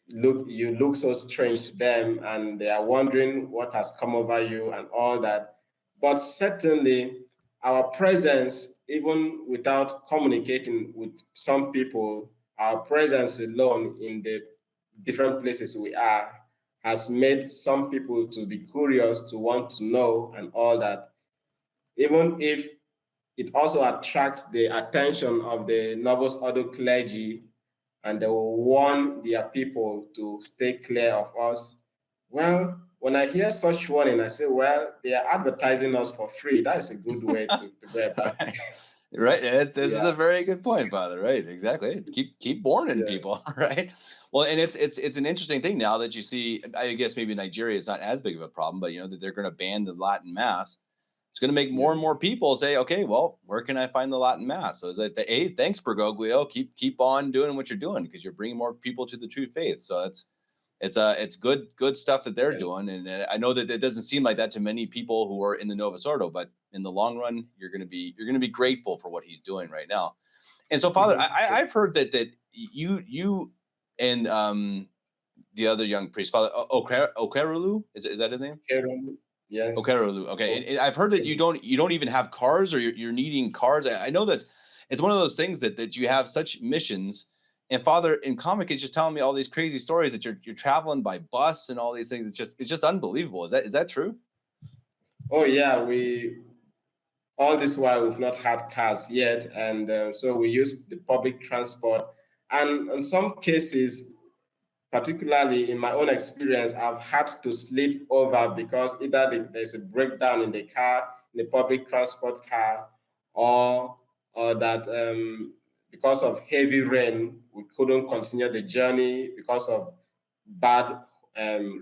You look so strange to them, and they are wondering what has come over you and all that. But certainly, our presence, even without communicating with some people, our presence alone in the different places we are has made some people to be curious, to want to know and all that, even if it also attracts the attention of the Novus Ordo clergy, and they will warn their people to stay clear of us. Well, when I hear such warning, I say, well, they are advertising us for free. That is a good way to go about it. Right. This is Yeah, a very good point, Father. Right. Exactly. Keep warning yeah, people. Right. Well, and it's an interesting thing now that you see. I guess maybe Nigeria is not as big of a problem, but that they're going to ban the Latin Mass. It's going to make more yeah. and more people say, okay, well, where can I find the Latin Mass? So it's like, hey, thanks, Bergoglio. Keep on doing what you're doing, because you're bringing more people to the true faith. So it's good stuff that they're Yes. doing, and I know that it doesn't seem like that to many people who are in the Novus Ordo, but in the long run, you're gonna be grateful for what he's doing right now. And so, Father, True. I've heard that you and the other young priest, Father Okerulu, is that his name? Kerem, yes. Okerulu. Okay, Oh, and I've heard that you okay. don't even have cars, or you're needing cars. I know that it's one of those things that you have such missions. And Father in comic is just telling me all these crazy stories that you're traveling by bus and all these things. It's just unbelievable. Is that true? Oh, yeah. All this while we've not had cars yet, and so we use the public transport. And in some cases, particularly in my own experience, I've had to sleep over because either there's a breakdown in the car, in the public transport car, or that because of heavy rain, we couldn't continue the journey because of bad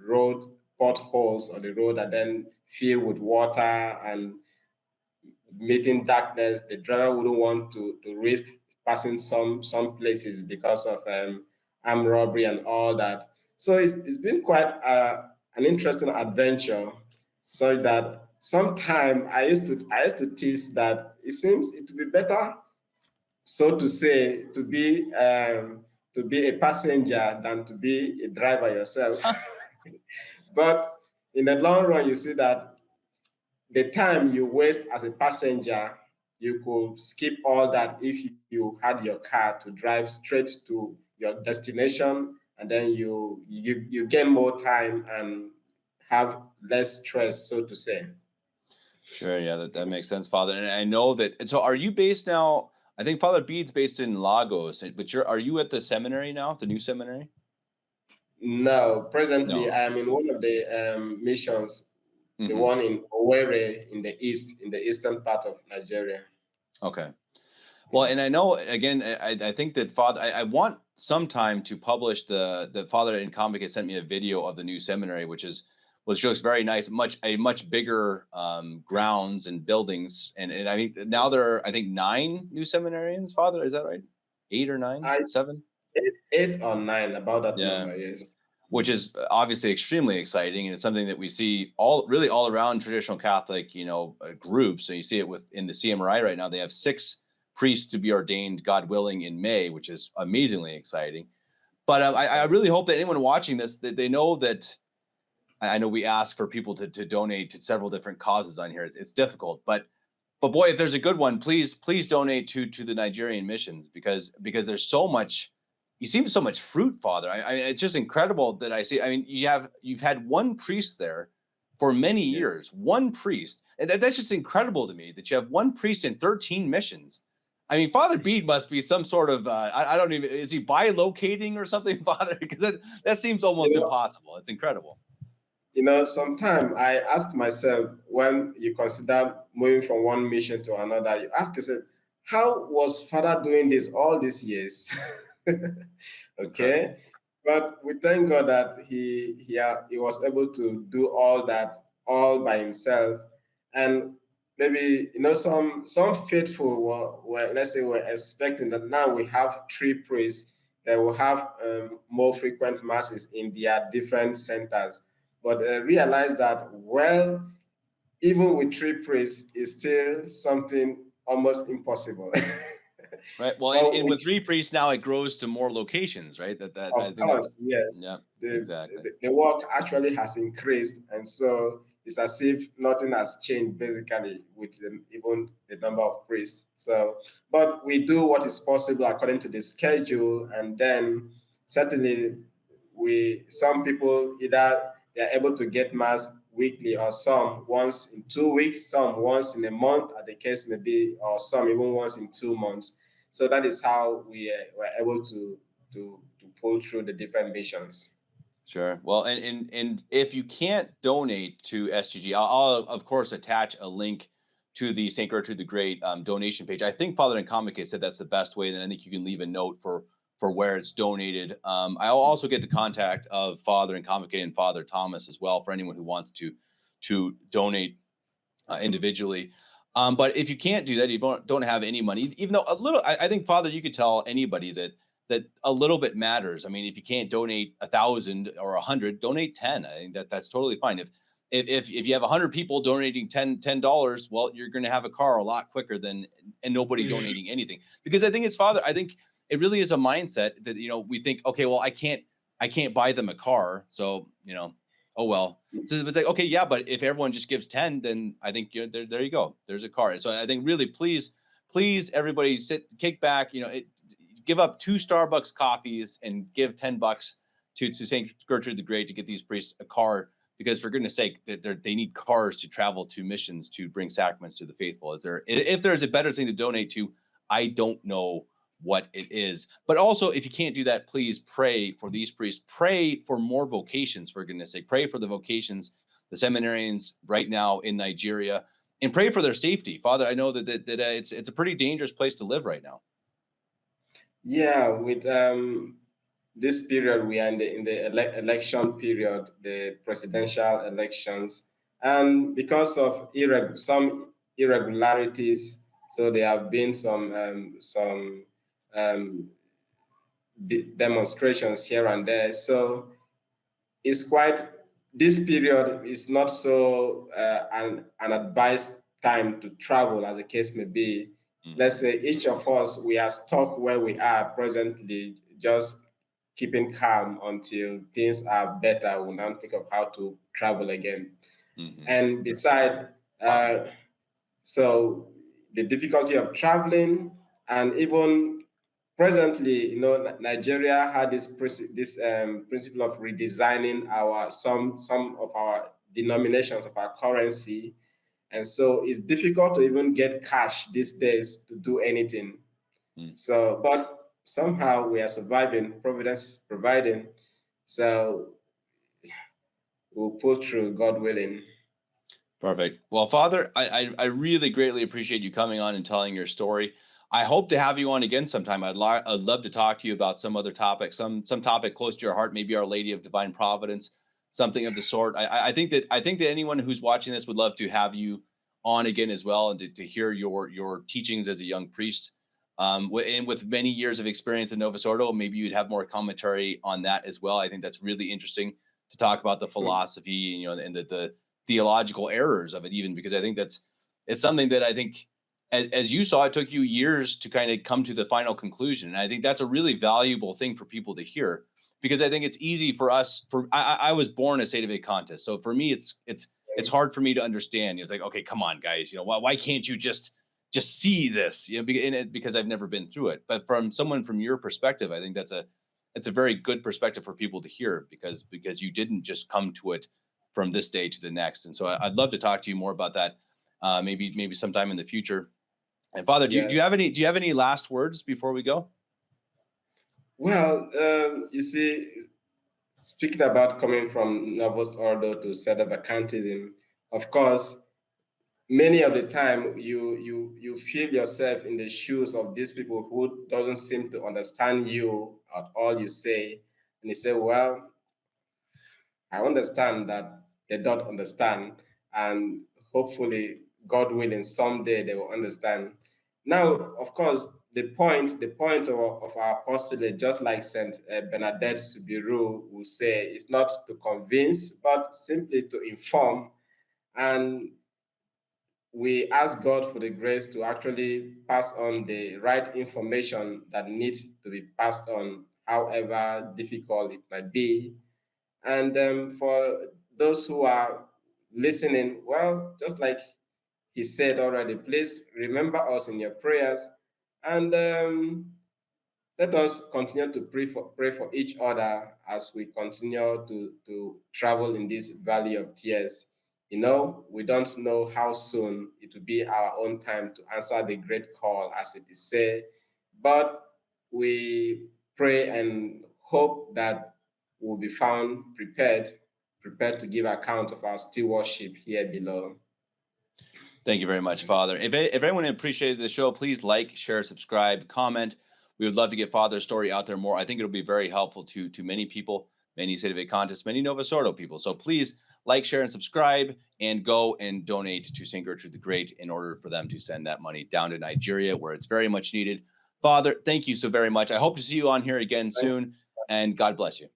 road potholes on the road, and then filled with water and meeting darkness. The driver wouldn't want to risk passing some places because of armed robbery and all that. So it's been quite an interesting adventure. So that sometime I used to tease that it seems it would be better, so to say, to be a passenger than to be a driver yourself. But in the long run, you see that the time you waste as a passenger, you could skip all that if you had your car to drive straight to your destination, and then you gain more time and have less stress, so to say. Sure. Yeah, that makes sense, Father. And I know that. And so, are you based now? I think Father Bede's based in Lagos, but are you at the seminary now, the new seminary? No, presently No. I am in one of the missions, the Hmm. one in Owerri in the east, in the eastern part of Nigeria. Okay. Well, and I Yes. know again, I think that Father, I want sometime to publish the Father in comic has sent me a video of the new seminary, which looks very nice, much bigger grounds and buildings, and I think now there are, I think, 9 new seminarians. Father, is that right? 8 or 9, I 7? eight or nine, about that Yeah, number, yes. which is obviously extremely exciting, and it's something that we see all around traditional Catholic, groups. So you see it in the CMRI right now. They have 6 priests to be ordained, God willing, in May, which is amazingly exciting. But I really hope that anyone watching this, that they know that. I know we ask for people to donate to several different causes on here. It's difficult, but boy, if there's a good one, please donate to the Nigerian missions, because there's so much. You see so much fruit, Father. It's just incredible that I see. I mean, you've had one priest there for many Yeah. years, one priest, and that's just incredible to me that you have one priest in 13 missions. I mean, Father Bede must be some sort of I don't even, is he bilocating or something, Father? Because that seems You almost know, impossible. It's incredible. sometimes I ask myself, when you consider moving from one mission to another, you ask yourself, how was Father doing this all these years? Okay. Incredible. But we thank God that he was able to do all that all by himself. And maybe some faithful were let's say were expecting that now we have three priests that will have more frequent masses in their different centers. But realize that, well, even with three priests is still something almost impossible. Right. Well, But and with with three priests now, it grows to more locations, right? That I Of think that's course, yes. yeah, The, exactly. the work actually has increased, and so it's as if nothing has changed basically with even the number of priests. So, but we do what is possible according to the schedule, and then certainly some people either they're able to get mass weekly, or some once in 2 weeks, some once in a month, as the case may be, or some even once in 2 months. So that is how we were able to pull through the different missions. Sure. Well, and if you can't donate to SGG, I'll of course attach a link to the St. Gertrude the Great donation page. I think Father Nkamake said that's the best way. Then I think you can leave a note for where it's donated. I'll also get the contact of Father Nkamake and Father Thomas as well for anyone who wants to donate individually. But if you can't do that, you don't have any money, even though a little, I think, Father, you could tell anybody that a little bit matters. I mean, if you can't donate 1,000 or 100, donate 10. I think that's totally fine. If you have 100 people donating $10, well, you're going to have a car a lot quicker than and nobody donating anything. Because I think it's Father. I think it really is a mindset that we think, okay, well, I can't buy them a car, so oh well. So it's like, okay, yeah, but if everyone just gives 10, then I think there you go. There's a car. And so I think really, please, everybody kick back, give up 2 Starbucks coffees and give $10 to St. Gertrude the Great to get these priests a car, because for goodness sake, they need cars to travel to missions to bring sacraments to the faithful. If there's a better thing to donate to, I don't know what it is. But also, if you can't do that, please pray for these priests. Pray for more vocations, for goodness sake. Pray for the vocations, the seminarians right now in Nigeria, and pray for their safety. Father, I know that it's a pretty dangerous place to live right now. Yeah, with this period we are in the election period, the presidential elections, and because of some irregularities, so there have been some um, demonstrations here and there. So it's quite this period is not so an advised time to travel, as the case may be. Let's say each of us, we are stuck where we are presently, just keeping calm until things are better. We'll now think of how to travel again. And beside, so the difficulty of traveling, and even presently, Nigeria had this principle of redesigning some of our denominations of our currency, and so it's difficult to even get cash these days to do anything. So, but somehow we are surviving. Providence providing, so we'll pull through, God willing. Perfect. Well, Father, I really greatly appreciate you coming on and telling your story. I hope to have you on again sometime. I'd love to talk to you about some other topic, some topic close to your heart, maybe Our Lady of Divine Providence, something of the sort. I think that anyone who's watching this would love to have you on again as well, and to hear your teachings as a young priest. And with many years of experience in Novus Ordo, maybe you'd have more commentary on that as well. I think that's really interesting to talk about the philosophy, and the theological errors of it, even because I think it's something that I think, as you saw, it took you years to kind of come to the final conclusion. And I think that's a really valuable thing for people to hear, because I think it's easy for us. I was born a sedevacantist, so for me, it's hard for me to understand. It's like, okay, come on, guys, why can't you just see this? Because I've never been through it. But from someone from your perspective, I think it's a very good perspective for people to hear, because you didn't just come to it from this day to the next. And so I'd love to talk to you more about that, maybe sometime in the future. And Father, do you Yes. have any last words before we go? Well, you see, Speaking about coming from Novus Ordo to sedevacantism, of course, many of the time you feel yourself in the shoes of these people who doesn't seem to understand you at all you say, and you say, well, I understand that they don't understand, and hopefully, God willing, someday they will understand. Now, of course, the point of our apostolate, just like Saint Bernadette Subiru will say, is not to convince, but simply to inform. And we ask God for the grace to actually pass on the right information that needs to be passed on, however difficult it might be. And for those who are listening, well, just like he said already, please remember us in your prayers, and let us continue to pray for each other as we continue to travel in this valley of tears. We don't know how soon it will be our own time to answer the great call, as it is said, but we pray and hope that we'll be found prepared to give account of our stewardship here below. Thank you very much, Father. If anyone appreciated the show, please like, share, subscribe, comment. We would love to get Father's story out there more. I think it'll be very helpful to many people, many sedevacantists, many Novus Ordo people. So please like, share, and subscribe, and go and donate to St. Gertrude the Great in order for them to send that money down to Nigeria, where it's very much needed. Father, thank you so very much. I hope to see you on here again soon, and God bless you.